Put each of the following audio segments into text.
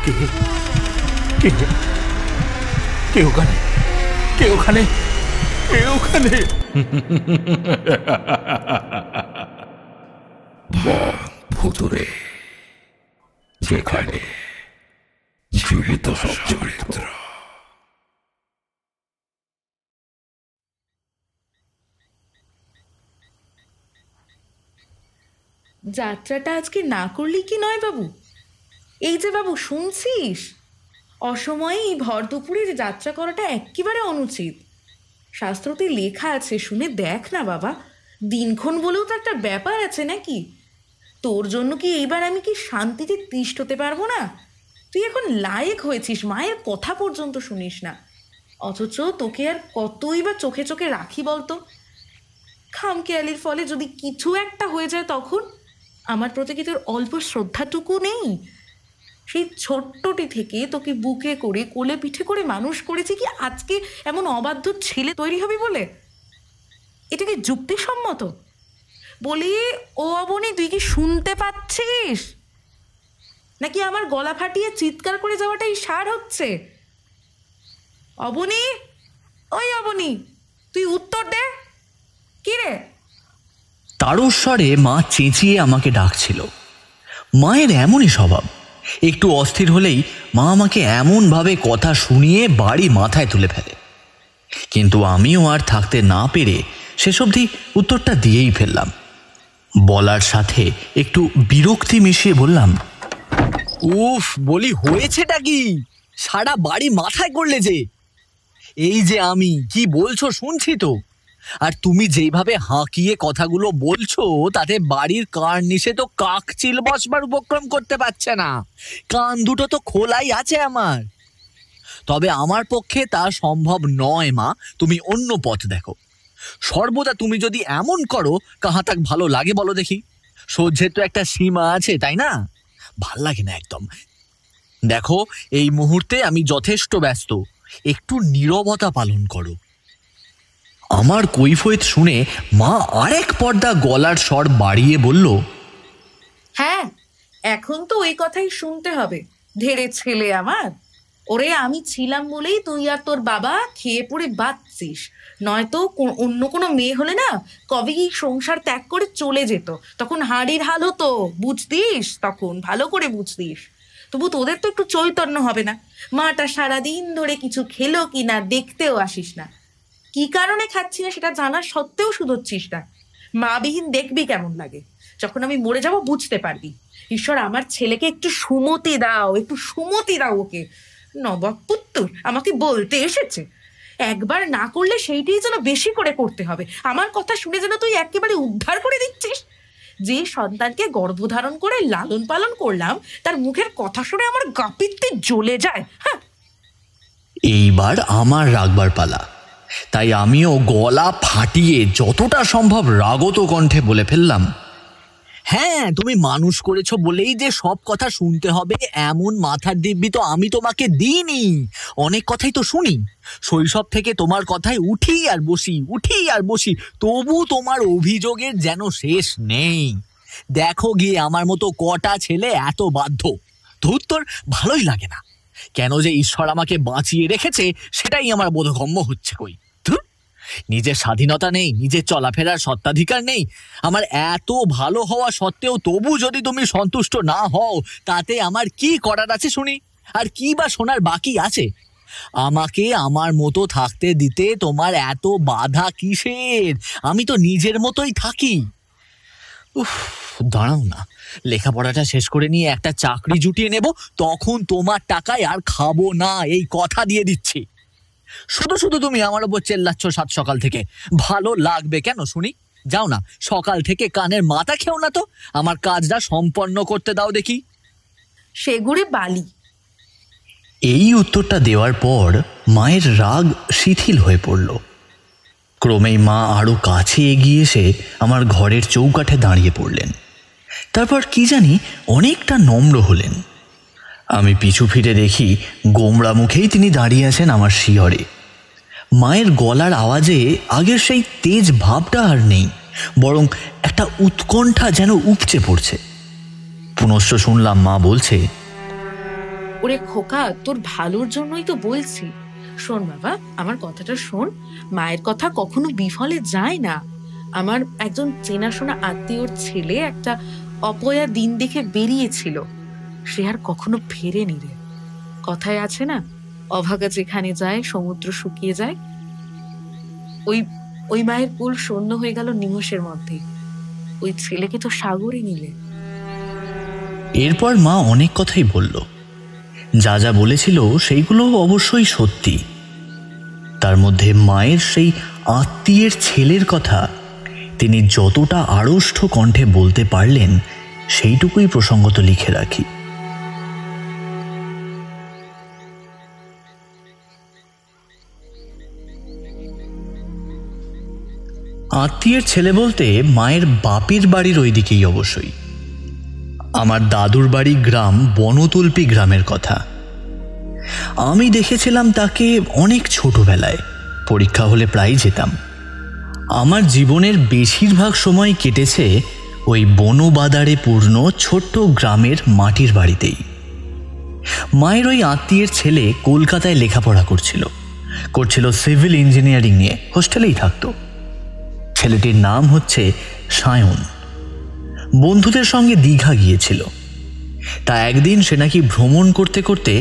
কে কে কে ওখানে? কে ওখানে? কে ওখানে? ভুতুরে, যেখানে জীবিত সব চরিত্র। যাত্রাটা আজকে না করলি কি নয় বাবু? এই যে বাবু শুনছিস, অসময়ে এই ভর দুপুরে যাত্রা করাটা একেবারে অনুচিত। শাস্ত্রতে লেখা আছে, শুনে দেখ না বাবা। দিনক্ষণ বলেও তো একটা ব্যাপার আছে নাকি? তোর জন্য কি এইবার আমি কি শান্তিতে তিষ্ঠ হতে পারবো না? তুই এখন লায়েক হয়েছিস, মায়ের কথা পর্যন্ত শুনিস না, অথচ তোকে আর কতই বা চোখে চোখে রাখি বলতো? খামখেয়ালির ফলে যদি কিছু একটা হয়ে যায় তখন আমার প্রতি কি তোর অল্প শ্রদ্ধাটুকু নেই? সেই ছোট্টটি থেকে তোকে বুকে করে কোলে পিঠে করে মানুষ করেছি, কি আজকে এমন অবাধ্য ছেলে তৈরি হবি বলে? এটা কি যুক্তিসম্মত? বলি ও অবনী, তুই কি শুনতে পাচ্ছিস? নাকি আমার গলা ফাটিয়ে চিৎকার করে যাওয়াটাই সার হচ্ছে? অবনী, ওই অবনী, তুই উত্তর দে। কি রে? তারস্বরে মা চেঁচিয়ে আমাকে ডাকছিল। মায়ের এমনই স্বভাব, একটু অস্থির হলেই মা আমাকে এমনভাবে কথা শুনিয়ে বাড়ি মাথায় তুলে ফেলে। কিন্তু আমিও আর থাকতে না পেরে শেষ অবধি উত্তরটা দিয়েই ফেললাম। বলার সাথে একটু বিরক্তি মিশিয়ে বললাম, উফ, বলি হয়েছেটা কি? সারা বাড়ি মাথায় করলে যে। এই যে আমি কি বলছো শুনছি তো, আর তুমি যেইভাবে হাঁকিয়ে কথাগুলো বলছো তাতে বাড়ির কার নিচে তো কাকচিল বসবার উপক্রম করতে পারছে না। কান দুটো তো খোলাই আছে আমার। তবে আমার পক্ষে তা সম্ভব নয় মা, তুমি অন্য পথ দেখো। সর্বদা তুমি যদি এমন করো, কাহা তাক ভালো লাগে বলো দেখি? সহ্যের তো একটা সীমা আছে, তাই না? ভাল লাগে না একদম। দেখো, এই মুহূর্তে আমি যথেষ্ট ব্যস্ত, একটু নীরবতা পালন করো। আমার কৈফিয়ত শুনে মা আরেক পর্দা গলার স্বর বাড়িয়ে বলল, হ্যাঁ, এখন তো ওই কথাই শুনতে হবে। ধেড়ে ছেলে আমার। ওরে, আমি ছিলাম বলেই তুই আর তোর বাবা খেয়ে পড়ে বাঁচছিস, নয়তো অন্য কোনো মেয়ে হলে না কবে এই সংসার ত্যাগ করে চলে যেত। তখন হাড়ির হাল হতো, বুঝতিস? তখন ভালো করে বুঝতিস। তবু তোদের তো একটু চৈতন্য হবে না? মাটা সারাদিন ধরে কিছু খেলো কি না দেখতেও আসিস না। কি কারণে খাচ্ছি না সেটা জানার সত্ত্বেও শুধোচ্ছিস না। মাবিহীন দেখবি কেমন লাগে। যখন আমি মরে যাব বুঝতে পারবি। ঈশ্বর, আমার ছেলেকে একটু সুমতি দাও, একটু সুমতি দাও ওকে। নবাব পুত্তর আমাকে বলতে এসেছে, একবার না করলে সেইটাই যেন বেশি করে করতে হবে। আমার কথা শুনে যেন তুই একেবারে উদ্ধার করে দিচ্ছিস। যে সন্তানকে গর্ভধারণ করে লালন পালন করলাম, তার মুখের কথা শুনে আমার গা পিত্তে জ্বলে যায়। হ্যাঁ, এইবার আমার রাগবার পালা। তাই আমিও গলা ফাটিয়ে যতটা সম্ভব রাগত কণ্ঠে বলে ফেললাম, হ্যাঁ, তুমি মানুষ করেছো বলেই যে সব কথা শুনতে হবে এমন মাথার দিব্যি তো আমি তোমাকে দিইনি। অনেক কথাই তো শুনি, শৈশব থেকে তোমার কথায় উঠি আর বসি, তবু তোমার অভিযোগের যেন শেষ নেই। দেখো গিয়ে আমার মতো কটা ছেলে এত বাধ্য। ধুত্তর, ভালোই লাগে না। কেন যে ঈশ্বর আমাকে বাঁচিয়ে রেখেছে সেটাই আমার বোধগম্য হচ্ছে কই। নিজের স্বাধীনতা নেই, নিজের চলাফেরার সত্ত্বাধিকার নেই। আমার এত ভালো হওয়া সত্ত্বেও তবু যদি তুমি সন্তুষ্ট না হও, তাতে আমার কি করার আছে শুনি? আর কি বা শোনার বাকি আছে? আমাকে আমার মতো থাকতে দিতে তোমার এত বাধা কিসের? আমি তো নিজের মতোই থাকি। উফ, দাঁড়াও না, লেখাপড়াটা শেষ করে নিয়ে একটা চাকরি জুটিয়ে নেব, তখন তোমার টাকায় আর খাবো না, এই কথা দিয়ে দিচ্ছি। শুধু শুধু তুমি আমার ওপর চেল্লাচ্ছ সাত সকাল থেকে। ভালো লাগবে কেন শুনি? যাও না, সকাল থেকে কানের মাথা খেও না তো, আমার কাজটা সম্পন্ন করতে দাও দেখি। সেগুড়ে বালি। এই উত্তরটা দেওয়ার পর মায়ের রাগ শিথিল হয়ে পড়ল। ক্রমেই মা আরো কাছে এগিয়ে এসে আমার ঘরের চৌকাঠে দাঁড়িয়ে পড়লেন। তারপর কি জানি অনেকটা নম্র হলেন। আমি পিছু ফিরে দেখি গোমড়া মুখেই তিনি দাঁড়িয়ে আছেন আমার শিয়রে। মায়ের গলার আওয়াজে আগের সেই তেজ ভাবটা আর নেই, বরং একটা উৎকণ্ঠা যেন উপচে পড়ছে। পুনশ্চ শুনলাম মা বলছে, ওরে খোকা, তোর ভালোর জন্যই তো বলছি। শোন বাবা, আমার কথাটা শোন। মায়ের কথা কখনো বিফলে যায় না। আমার একজন চেনাশোনা আত্মীয়র ছেলে একটা অপয়া দিন দেখে বেরিয়েছিল, সে আর কখনো ফেরেনি রে। কথায় আছে না, অভাগা যেখানে যায় সমুদ্র শুকিয়ে যায়। ওই মায়ের কুল শূন্য হয়ে গেল নিমেষের মধ্যে। ওই ছেলেকে তো সাগরে নিলে। এরপর মা অনেক কথাই বলল। যা যা বলেছিল সেইগুলো অবশ্যই সত্যি। তার মধ্যে মায়ের সেই আত্মীয়ের ছেলের কথা তিনি যতটা আড়ষ্ট কণ্ঠে বলতে পারলেন সেইটুকুই প্রসঙ্গত লিখে রাখি। আত্মীয়ের ছেলে বলতে মায়ের বাপের বাড়ির ওই দিকেই অবশ্যই। আমার দাদুর বাড়ি গ্রাম বনতলপি গ্রামের কথা। আমি দেখেছিলাম তাকে অনেক ছোটবেলায়, পরীক্ষা হলে প্রায় যেতাম। আমার জীবনের বেশিরভাগ সময় কেটেছে ওই বনবাদারে পূর্ণ ছোট্ট গ্রামের মাটির বাড়িতেই। মায়ের ওই আত্মীয়ের ছেলে কলকাতায় লেখাপড়া করছিল সিভিল ইঞ্জিনিয়ারিং নিয়ে, হোস্টেলেই থাকতো। ছেলেটির নাম হচ্ছে সায়ন। বন্ধুদের সঙ্গে দীঘা গিয়েছিল। তা একদিন সে নাকি ভ্রমণ করতে করতে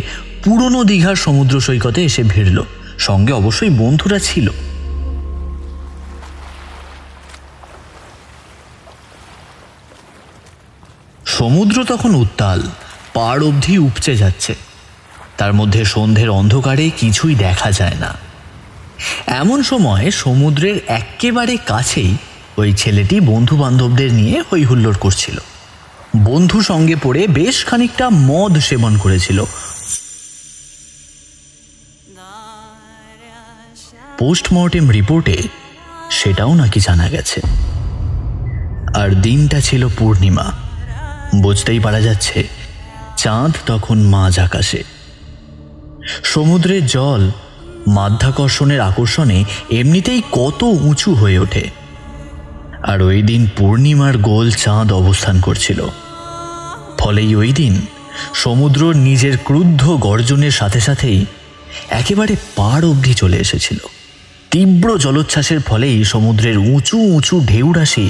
পুরনো দীঘার সমুদ্র সৈকতে এসে ভিড়ল। সঙ্গে অবশ্যই বন্ধুরা ছিল। সমুদ্র তখন উত্তাল, পাড় অবধি উপচে যাচ্ছে। তার মধ্যে সন্ধ্যের অন্ধকারে কিছুই দেখা যায় না। এমন সময় সমুদ্রের একেবারে কাছেই ওই ছেলেটি বন্ধু বান্ধবদের নিয়ে হই হুল্লোড় করছিল। বন্ধু সঙ্গে পড়ে বেশ খানিকটা মদ সেবন করেছিল। পোস্টমর্টেম রিপোর্টে সেটাও নাকি জানা গেছে। আর দিনটা ছিল পূর্ণিমা। বুঝতেই পারা যাচ্ছে চাঁদ তখন মাঝ আকাশে। সমুদ্রের জল মাধ্যাকর্ষণের আকর্ষণে এমনিতেই কত উঁচু হয়ে ওঠে। আর ওই দিন পূর্ণিমার গোল চাঁদ অবস্থান করছিল। ফলেই ওই দিন সমুদ্র নিজের ক্রুদ্ধ গর্জনের সাথে সাথেই একেবারে পাড় অবধি চলে এসেছিল। তীব্র জলোচ্ছ্বাসের ফলেই সমুদ্রের উঁচু উঁচু ঢেউ রাশি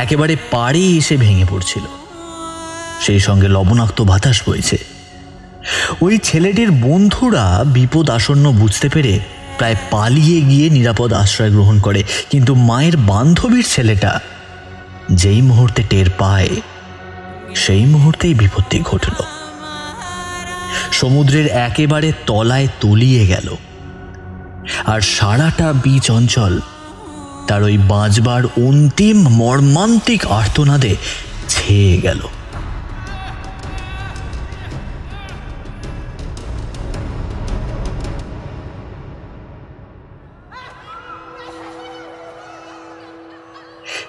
একেবারে পাড়ে এসে ভেঙে পড়ছিল। সেই সঙ্গে লবণাক্ত বাতাস বইছে। ওই ছেলেটির বন্ধুরা বিপদ আসন্ন বুঝতে পেরে প্রায় পালিয়ে গিয়ে নিরাপদ আশ্রয় গ্রহণ করে, কিন্তু মায়ের বান্ধবীর ছেলেটা যেই মুহূর্তে টের পায় সেই মুহূর্তেই বিপত্তি ঘটল। সমুদ্রের একেবারে তলায় তলিয়ে গেল। আর সারাটা বিচ অঞ্চল তার ওই বাঁচবার অন্তিম মর্মান্তিক আর্তনাদে ছেয়ে গেল।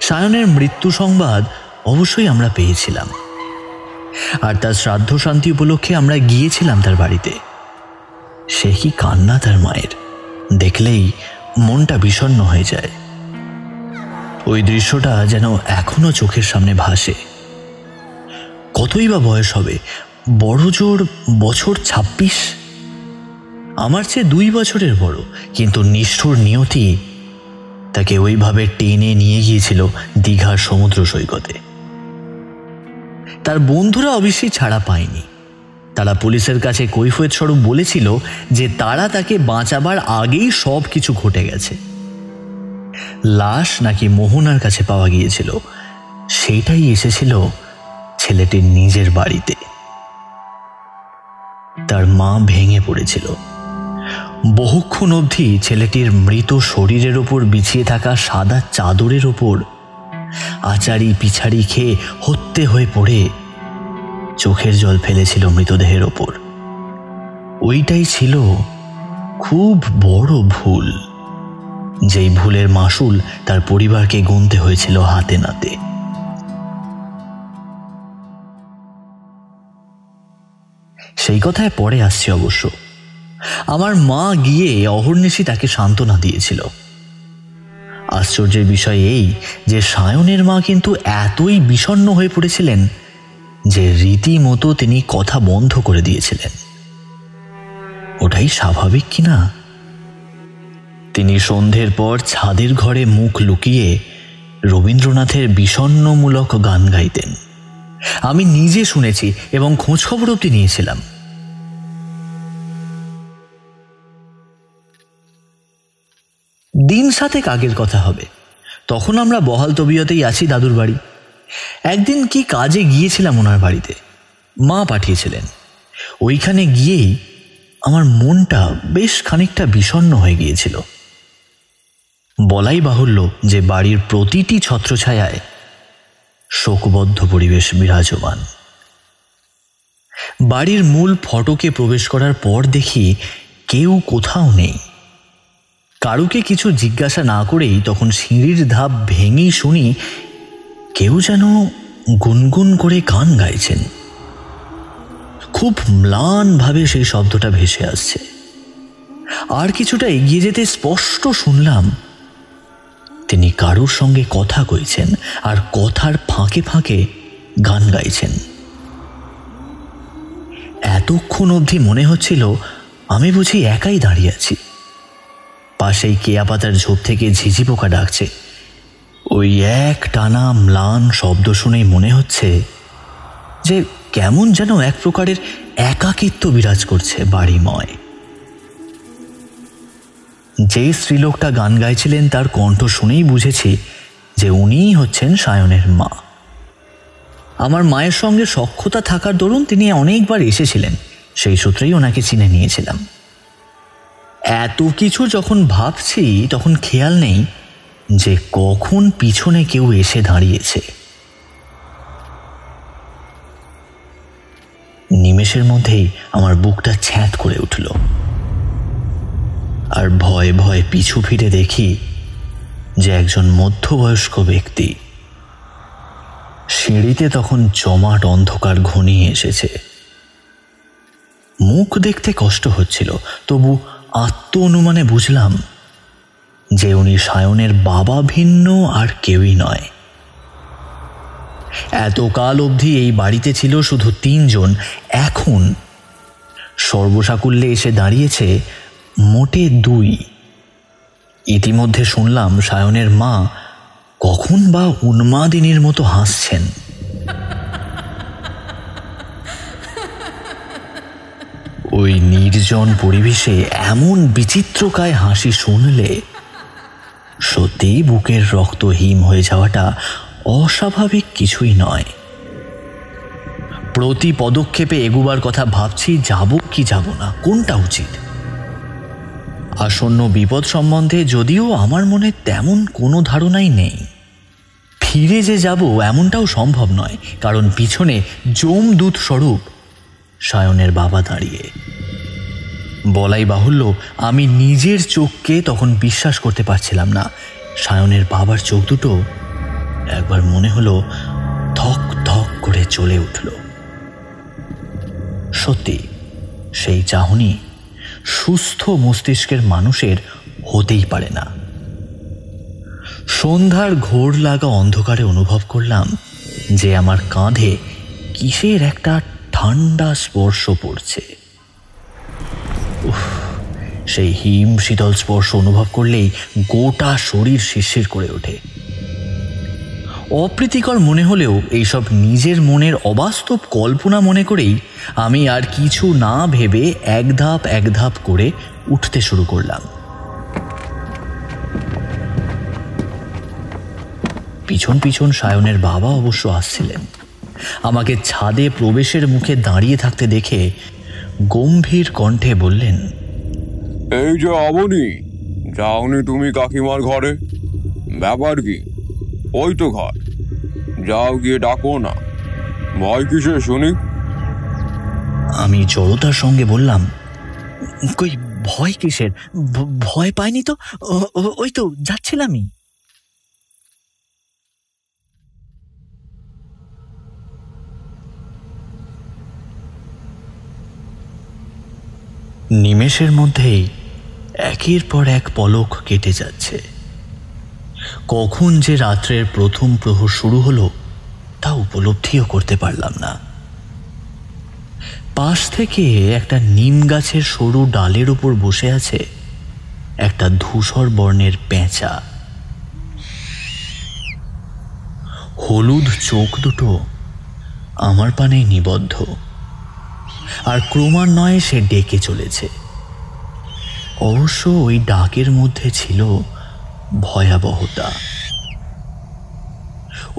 সায়নের মৃত্যু সংবাদ অবশ্যই আমরা পেয়েছিলাম। আর তার শ্রাদ্ধ শান্তি উপলক্ষে আমরা গিয়েছিলাম তার বাড়িতে। সে কি কান্না তার মায়ের, দেখলেই মনটা বিষণ্ণ হয়ে যায়। ওই দৃশ্যটা যেন এখনো চোখের সামনে ভাসে। কতই বা বয়স হবে, বড় জোর বছর 26। আমার চেয়ে 2 বছরের বড়, কিন্তু নিষ্ঠুর নিয়তি তাকে ওইভাবে টেনে নিয়ে গিয়েছিল দীঘার সমুদ্র সৈকতে। তার বন্ধুরা অবশ্যই ছাড়া পায়নি। তারা পুলিশের কাছে কৈফিয়ত স্বরূপ বলেছিল যে তারা তাকে বাঁচাবার আগেই সব কিছু ঘটে গেছে। লাশ নাকি মোহনার কাছে পাওয়া গিয়েছিল, সেটাই এসেছিল ছেলেটির নিজের বাড়িতে। তার মা ভেঙে পড়েছিল। বহুক্ষণ অবধি ছেলেটির মৃত শরীরের ওপর বিছিয়ে থাকা সাদা চাদরের ওপর আচারি পিছাড়ি খেয়ে হত্যে হয়ে পড়ে চোখের জল ফেলেছিল মৃতদেহের ওপর। ওইটাই ছিল খুব বড় ভুল, যেই ভুলের মাসুল তার পরিবারকে গুনতে হয়েছিল হাতে নাতে। সেই কথায় পরে আসছে অবশ্য। আমার মা গিয়ে অহর্নিশি তাকে সান্ত্বনা দিয়েছিল। আশ্চর্যের বিষয় এই যে সায়নের মা কিন্তু এতই বিষণ্ণ হয়ে পড়েছিলেন যে রীতিমতো তিনি কথা বন্ধ করে দিয়েছিলেন। ওটাই স্বাভাবিক কিনা। তিনি সন্ধ্যের পর ছাদের ঘরে মুখ লুকিয়ে রবীন্দ্রনাথের বিষণ্ণমূলক গান গাইতেন। আমি নিজে শুনেছি এবং খোঁজখবর অবধি নিয়েছিলাম। দিন 7 আগের কথা হবে। তখন আমরা বহাল তবিয়তেই আছি দাদুর বাড়ি। একদিন কি কাজে গিয়েছিলাম ওনার বাড়িতে, মা পাঠিয়েছিলেন। ওইখানে গিয়েই আমার মনটা বেশ খানিকটা বিষণ্ণ হয়ে গিয়েছিল। বলাই বাহুল্য যে বাড়ির প্রতিটি ছত্রছায়ায় শোকবদ্ধ পরিবেশ বিরাজমান। বাড়ির মূল ফটকে প্রবেশ করার পর দেখি কেউ কোথাও নেই। কারুকে কিছু জিজ্ঞাসা না করেই তখন সিঁড়ির ধাপ ভেঙেই শুনি কেউ যেন গুনগুন করে গান গাইছেন। খুব ম্লানভাবে সেই শব্দটা ভেসে আসছে। আর কিছুটা এগিয়ে যেতে স্পষ্ট শুনলাম তিনি কারুর সঙ্গে কথা কইছেন আর কথার ফাঁকে ফাঁকে গান গাইছেন। এতক্ষণ অবধি মনে হচ্ছিল আমি বুঝি একাই দাঁড়িয়ে আছি। পাশেই কেয়া পাতার ঝোপ থেকে ঝিঝি পোকা ডাকছে। ওই এক টানা ম্লান শব্দ শুনেই মনে হচ্ছে যে কেমন যেন এক প্রকারের একাকিত্ব বিরাজ করছে বাড়িময়। যে স্ত্রীলোকটা গান গাইছিলেন তার কণ্ঠ শুনেই বুঝেছি যে উনিই হচ্ছেন সায়নের মা। আমার মায়ের সঙ্গে সখ্যতা থাকার দরুন তিনি অনেকবার এসেছিলেন, সেই সূত্রেই ওনাকে চিনে নিয়েছিলাম। এত কিছু যখন ভাবছি তখন খেয়াল নেই যে কখন পিছনে কেউ এসে দাঁড়িয়েছে। নিমেষের মধ্যেই আমার বুকটা ছ্যাঁত করে উঠল, আর ভয়ে ভয়ে পিছু ফিরে দেখি যে একজন মধ্যবয়স্ক ব্যক্তি। সিঁড়িতে তখন জমাট অন্ধকার ঘনিয়ে এসেছে। মুখ দেখতে কষ্ট হচ্ছিল, তবু আত্ম অনুমানে বুঝলাম যে উনি সায়নের বাবা ভিন্ন আর কেউই নয়। এতকাল অবধি এই বাড়িতে ছিল শুধু 3 জন, এখন সর্বসাকুল্যে এসে দাঁড়িয়েছে মোটে 2। ইতিমধ্যে শুনলাম সায়নের মা কখন বা উন্মাদিনীর মতো হাসছেন। ওই নির্জন পরিবেশে এমন বিচিত্রকায় হাসি শুনলে সত্যিই বুকের রক্ত হিম হয়ে যাওয়াটা অস্বাভাবিক কিছুই নয়। প্রতি পদক্ষেপে এগুবার কথা ভাবছি, যাব কি যাব না, কোনটা উচিত। আসন্ন বিপদ সম্বন্ধে যদিও আমার মনে তেমন কোনো ধারণাই নেই। ফিরে যে যাব এমনটাও সম্ভব নয়, কারণ পিছনে যমদূত স্বরূপ সায়নের বাবা দাঁড়িয়ে। বলাই বাহুল্য আমি নিজের চোখকে তখন বিশ্বাস করতে পারছিলাম না। সায়নের বাবার চোখ দুটো একবার মনে হলো থক থক করে জ্বলে উঠল। সত্যি সেই চাহনি সুস্থ মস্তিষ্কের মানুষের হতেই পারে না। সন্ধ্যার ঘোর লাগা অন্ধকারে অনুভব করলাম যে আমার কাঁধে কিসের একটা ঠান্ডা স্পর্শ পড়ছে। সেই হিম শীতল স্পর্শ অনুভব করলেই গোটা শরীর শিরশির করে ওঠে। অপ্রীতিকর মনে হলেও এইসব নিজের মনের অবাস্তব কল্পনা মনে করেই আমি আর কিছু না ভেবে এক ধাপ করে উঠতে শুরু করলাম। পিছন পিছন সায়নের বাবা অবশ্য আসছিলেন। আমাকে ছাদে প্রবেশের মুখে দাঁড়িয়ে থাকতে দেখে গম্ভীর কণ্ঠে বললেন, এই যে অবনী, যাওনি তুমি কাকিমার ঘরে? ব্যাপার কি? ওই তো ঘর, যাও গিয়ে ডাকো না। ভয় কিসে শুনি? আমি জড়তার সঙ্গে বললাম, কই ভয় কিসের, ভয় পাইনি তো, ওই তো যাচ্ছিলামই। নিমেষের মধ্যেই একের পর এক পলক কেটে যাচ্ছে। কখন যে রাত্রের প্রথম প্রহর শুরু হলো তা উপলব্ধিও করতে পারলাম না। পাশ থেকে একটা নিম গাছের সরু ডালের উপর বসে আছে একটা ধূসর বর্ণের পেঁচা। হলুদ চোখ দুটো আমার পানে নিবদ্ধ, আর ক্রমান্বয়ে সে ডেকে চলেছে। অবশ্য ওই ডাকের মধ্যে ছিল ভয়াবহতা।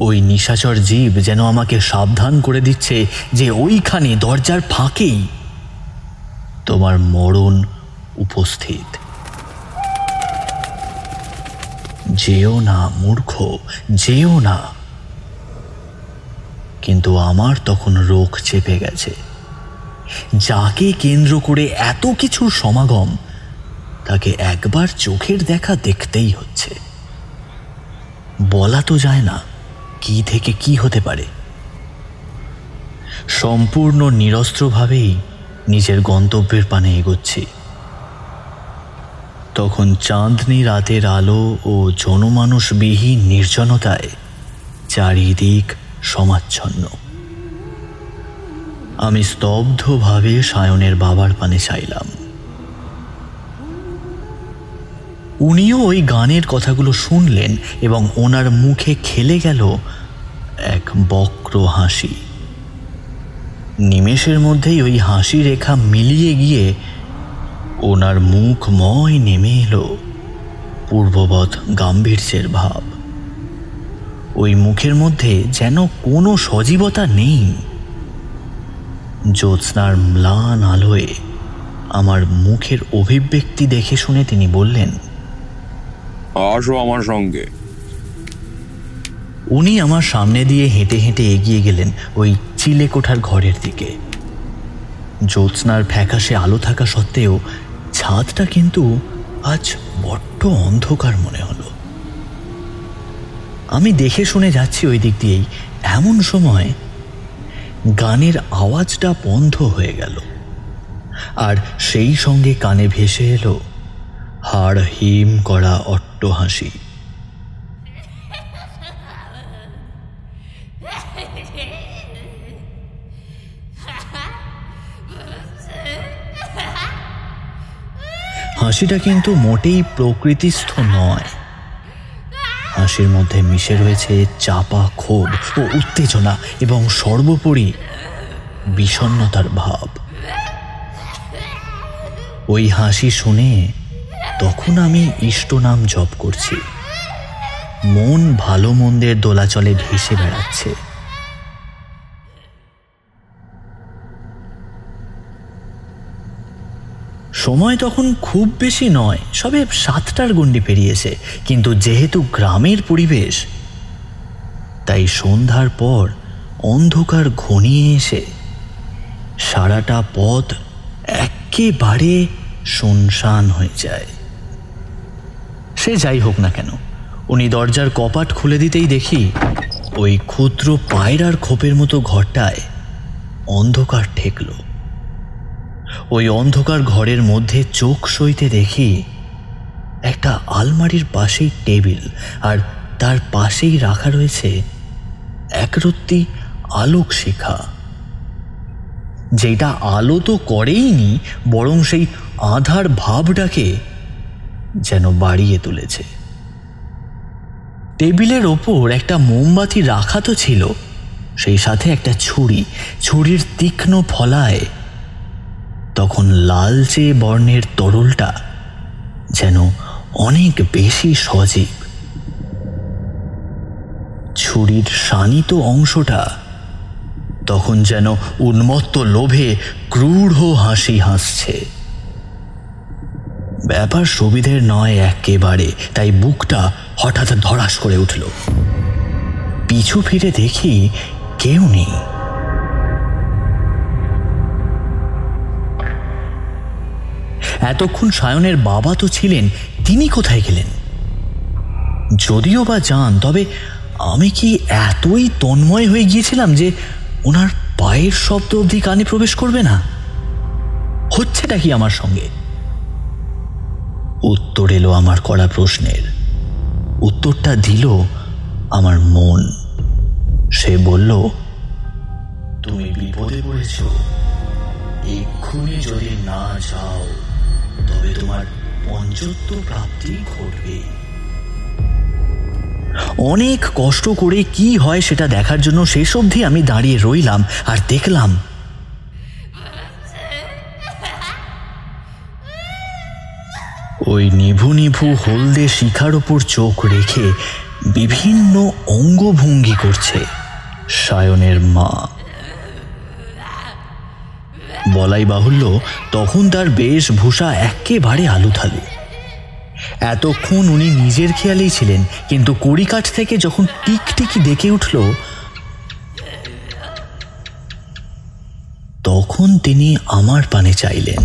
ওই নিশাচর জীব যেন আমাকে সাবধান করে দিচ্ছে যে ওইখানে দরজার ফাঁকেই তোমার মরণ উপস্থিত। যেও না মূর্খ, যেও না। কিন্তু আমার তখন রোখ চেপে গেছে। যাকে কেন্দ্র করে এত কিছুর সমাগম, তাকে একবার চোখের দেখা দেখতেই হচ্ছে। বলা তো যায় না কি থেকে কি হতে পারে। সম্পূর্ণ নিরস্ত্রভাবেই নিজের গন্তব্যের পানে এগোচ্ছি। তখন চাঁদনি রাতের আলো ও জনমানুষবিহীন নির্জনতায় চারিদিক সমাচ্ছন্ন। আমি স্তব্ধভাবে সায়নের বাবার পানে চাইলাম। উনিও ওই গানের কথাগুলো শুনলেন এবং ওনার মুখে খেলে গেল এক বক্র হাসি। নিমেষের মধ্যেই ওই হাসি রেখা মিলিয়ে গিয়ে ওনার মুখময় নেমে এলো পূর্ববৎ গাম্ভীর্যের ভাব। ওই মুখের মধ্যে যেন কোনো সজীবতা নেই। জ্যোৎস্নার ম্লান আলোয় আমার মুখের অভিব্যক্তি দেখে শুনে তিনি বললেন, আসো আমার সঙ্গে। উনি আমার সামনে দিয়ে হেঁটে হেঁটে এগিয়ে গেলেন ওই চিলেকোঠার ঘরের দিকে। জ্যোৎস্নার ফ্যাকাশে আলো থাকা সত্ত্বেও ছাদটা কিন্তু আজ বড্ড অন্ধকার মনে হলো। আমি দেখে শুনে যাচ্ছি ওই দিক দিয়েই, এমন সময় গানের আওয়াজটা বন্ধ হয়ে গেল, আর সেই সঙ্গে কানে ভেসে এলো হাড় হিম করা অট্টহাসি। হাসিটা কিন্তু মোটেই প্রকৃতিস্থ নয়। হাসির মধ্যে মিশে রয়েছে চাপা ক্ষোভ ও উত্তেজনা এবং সর্বোপরি বিষণ্ণতার ভাব। ওই হাসি শুনে তখন আমি ইষ্ট নাম জপ করছি। মন ভালো মন্দের দোলাচলে ভেসে বেড়াচ্ছে। সময় তখন খুব বেশি নয়, সবে 7টার গণ্ডি পেরিয়েছে। কিন্তু যেহেতু গ্রামের পরিবেশ, তাই সন্ধ্যার পর অন্ধকার ঘনিয়ে এসে সারাটা পথ একেবারে শুনশান হয়ে যায়। সে যাই হোক না কেন, উনি দরজার কপাট খুলে দিতেই দেখি ওই ক্ষুদ্র পায়রার খোপের মতো ঘরটায় অন্ধকার ঠেকল। ওই অন্ধকার ঘরের মধ্যে চোখ সইতে দেখি একটা আলমারির পাশেই টেবিল, আর তার পাশেই রাখা রয়েছে একরত্তি আলোক শিখা, যেটা আলো তো করেইনি, বরং সেই আধার ভাবটাকে যেন বাড়িয়ে তুলেছে। টেবিলের ওপর একটা মোমবাতি রাখা তো ছিল, সেই সাথে একটা ছুরি। ছুরির তীক্ষ্ণ ফলায় তখন লালচে বর্ণের তরলটা যেন অনেক বেশি সজীব। ছুরির শানিত অংশটা তখন যেন উন্মত্ত লোভে ক্রূঢ় হাসি হাসছে। ব্যাপার সুবিধের নয় একেবারে, তাই বুকটা হঠাৎ ধড়াস করে উঠল। পিছু ফিরে দেখি কেউ নেই। এতক্ষণ সায়নের বাবা তো ছিলেন, তিনি কোথায় গেলেন? যদিও বা যান, তবে আমি কি এতই তন্ময় হয়ে গিয়েছিলাম যে ওনার পায়ের শব্দ অবধি কানে প্রবেশ করবে না? হচ্ছেটা কি আমার সঙ্গে? উত্তর এলো আমার করা প্রশ্নের। উত্তরটা দিল আমার মন। সে বলল, তুমি বিপদে পড়েছ, এক্ষুনি যদি না যাও তবে তোমার পঞ্চত্ব প্রাপ্তি ঘটবে। অনেক কষ্ট করে কি হয় সেটা দেখার জন্য শেষ অবধি আমি দাঁড়িয়ে রইলাম আর দেখলাম ওই নিভু নিভু হলদে শিখার ওপর চোখ রেখে বিভিন্ন অঙ্গভঙ্গি করছে সায়নের মা। বলাই বাহুল্য তখন তার বেশভূষা একেবারে আলুথালু। এতক্ষণ উনি নিজের খেয়ালেই ছিলেন, কিন্তু কড়িকাঠ থেকে যখন টিকটিকি ডেকে উঠল তখন তিনি আমার পানে চাইলেন।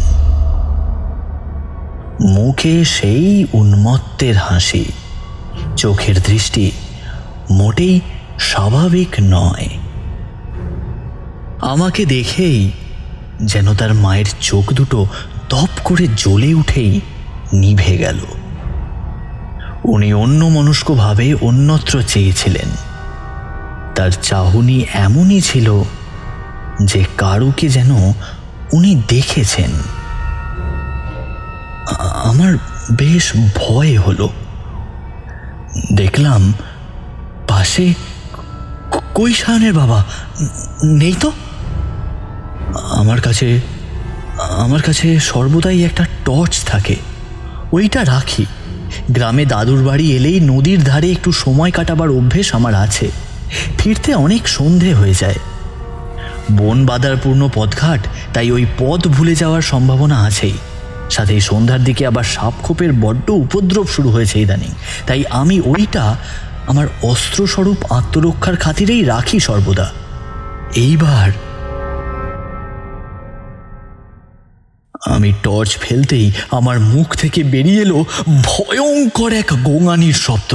মুখে সেই উন্মত্তের হাসি, চোখের দৃষ্টি মোটেই স্বাভাবিক নয়। আমাকে দেখেই যেন তার মায়ের চোখ দুটো দপ করে জ্বলে উঠেই নিভে গেল। উনি অন্যমনস্কভাবে অন্যত্র চেয়েছিলেন। তার চাহনি এমনই ছিল যে কারুকে যেন উনি দেখেছেন। আমার বেশ ভয় হলো। দেখলাম পাশে কই সায়নের বাবা নেই তো। আমার কাছে সর্বদাই একটা টর্চ থাকে, ওইটা রাখি। গ্রামে দাদুর বাড়ি এলেই নদীর ধারে একটু সময় কাটাবার অভ্যেস আমার আছে। ফিরতে অনেক সন্ধে হয়ে যায়। বন বাদারপূর্ণ পথঘাট, তাই ওই পথ ভুলে যাওয়ার সম্ভাবনা আছেই। সাথে এই সন্ধ্যার দিকে আবার সাপখোপের বড্ড উপদ্রব শুরু হয়েছে ইদানিং, তাই আমি ওইটা আমার অস্ত্রস্বরূপ আত্মরক্ষার খাতিরেই রাখি সর্বদা। এইবার আমি টর্চ ফেলতেই আমার মুখ থেকে বেরিয়ে এলো ভয়ঙ্কর এক গোঙানির শব্দ।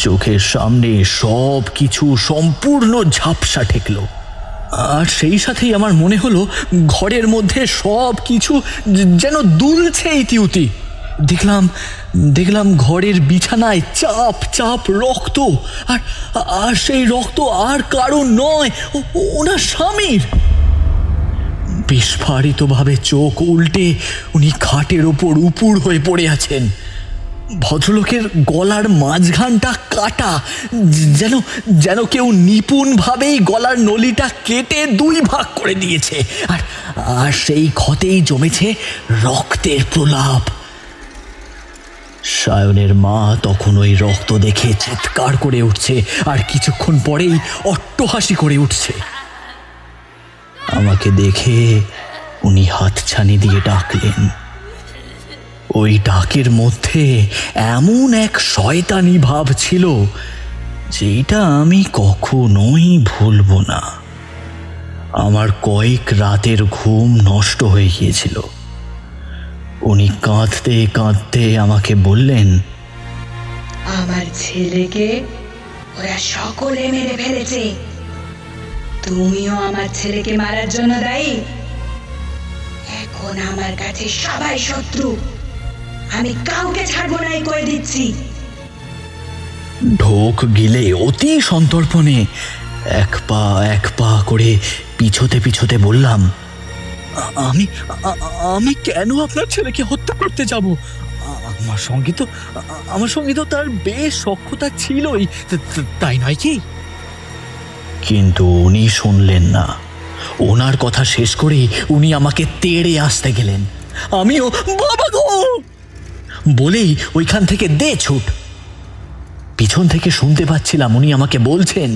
চোখের সামনে সব কিছু সম্পূর্ণ ঝাপসা ঠেকল, আর সেই সাথেই আমার মনে হলো ঘরের মধ্যে সব কিছু যেন দুলছে ইতিউতি। দেখলাম ঘরের বিছানায় চাপ চাপ রক্ত, আর সেই রক্ত আর কারো নয়, ওনার স্বামীর। বিস্ফারিতভাবে চোখ উল্টে উনি খাটের ওপর উপুড় হয়ে পড়ে আছেন। ভদ্রলোকের গলার মাঝখানটা কাটা, যেন কেউ নিপুণভাবেই গলার নলিটা কেটে দুই ভাগ করে দিয়েছে, আর সেই ক্ষতেই জমেছে রক্তের প্রলাপ। সায়নের মা তখন ওই রক্ত দেখে চিৎকার করে উঠছে, আর কিছুক্ষণ পরেই অট্টহাসি করে উঠছে। আমাকে দেখে উনি হাতছানি দিয়ে ডাকলেন। ওই ডাকের মধ্যে এমন এক শয়তানি ভাব ছিল যেটা আমি কখনোই ভুলব না। আমার কয়েক রাতের ঘুম নষ্ট হয়ে গিয়েছিল। উনি কাঁদতে কাঁদতে আমাকে বললেন, আমার ছেলেকে ওরা সকলে মেরে ফেলেছে, তুমিও আমার ছেলেকে মারার জন্য দায়ী। এখন আমার কাছে সবাই শত্রু, আমি কাউকে ছাড়বো না, কয়ে দিচ্ছি। ঢোক গিলে অতি সন্তর্পণে এক পা করে পিছোতে বললাম, আমি কেন আপনার ছেলেকে হত্যা করতে যাব? আমার সঙ্গে তো তার বেশ সখ্যতা ছিলই, তাই নয় কি? কিন্তু উনি শুনলেন না। ওনার কথা শেষ করেই উনি আমাকে তেড়ে আসতে গেলেন। আমিও বাবা গো বলেই ওইখান থেকে দে ছুট। পিছন থেকে শুনতে পাচ্ছিলাম উনি আমাকে বলছেন,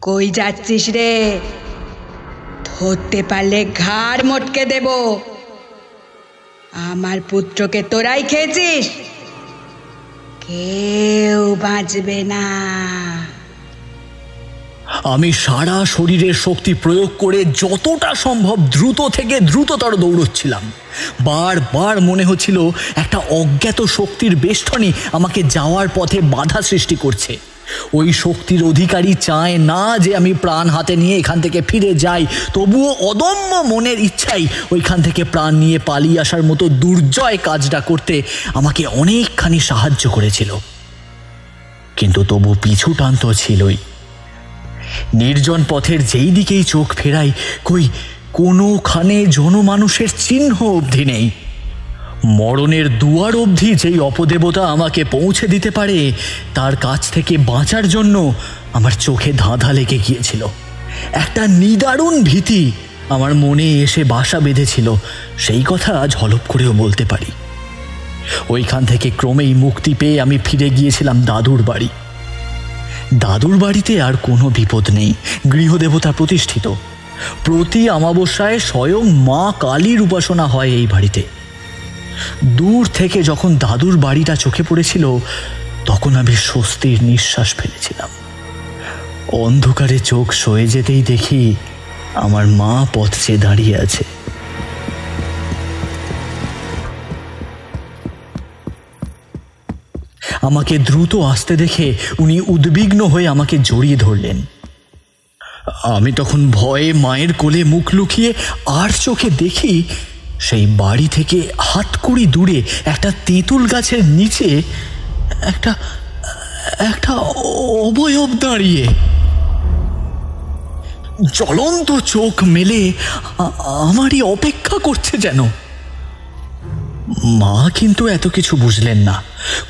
কই যাচ্ছিস রে? ধরতে পারলে ঘাড় মটকে দেব। আমার পুত্রকে তোরাই খেয়েছিস, কেউ বাঁচবে না। আমি সারা শরীরের শক্তি প্রয়োগ করে যতটা সম্ভব দ্রুত থেকে দ্রুততর দৌড়চ্ছিলাম। বারবার মনে হচ্ছিল একটা অজ্ঞাত শক্তির বেষ্টনী আমাকে যাওয়ার পথে বাধা সৃষ্টি করছে। ওই শক্তির অধিকারী চায় না যে আমি প্রাণ হাতে নিয়ে এখান থেকে ফিরে যাই, তবুও অদম্য মনের ইচ্ছাই ওইখান থেকে প্রাণ নিয়ে পালিয়ে আসার মতো দুর্জয় কাজটা করতে আমাকে অনেকখানি সাহায্য করেছিল। কিন্তু তবু পিছু টান তো ছিলই। নির্জন পথের যেই দিকেই চোখ ফেরাই, কই কোনোখানে জনমানুষের চিহ্ন অবধি নেই। মরণের দুয়ার অবধি যেই অপদেবতা আমাকে পৌঁছে দিতে পারে, তার কাছ থেকে বাঁচার জন্য আমার চোখে ধাঁধা লেগে গিয়েছিল। একটা নিদারুণ ভীতি আমার মনে এসে বাসা বেঁধেছিল, সেই কথা ঝলপ করেও বলতে পারি। ওইখান থেকে ক্রমেই মুক্তি পেয়ে আমি ফিরে গিয়েছিলাম দাদুর বাড়ি। দাদুর বাড়িতে আর কোনো বিপদ নেই, গৃহদেবতা প্রতিষ্ঠিত। প্রতি অমাবস্যায় স্বয়ং মা কালীর উপাসনা হয় এই বাড়িতে। দূর থেকে যখন দাদুর বাড়িটা চোখে পড়েছিল, তখন আমি স্বস্তির নিঃশ্বাস ফেলেছিলাম। অন্ধকারে চোখ সয়ে যেতেই দেখি আমার মা পথ চেয়ে দাঁড়িয়ে আছে। আমাকে দ্রুত আসতে দেখে উনি উদ্বিগ্ন হয়ে আমাকে জড়িয়ে ধরলেন। আমি তখন ভয়ে মায়ের কোলে মুখ লুকিয়ে আর চোখে দেখি সেই বাড়ি থেকে হাতকুড়ি দূরে একটা তেঁতুল গাছের নিচে একটা একটা অবয়ব দাঁড়িয়ে, জ্বলন্ত চোখ মেলে আমারই অপেক্ষা করছে যেন। মা কিন্তু এত কিছু বুঝলেন না,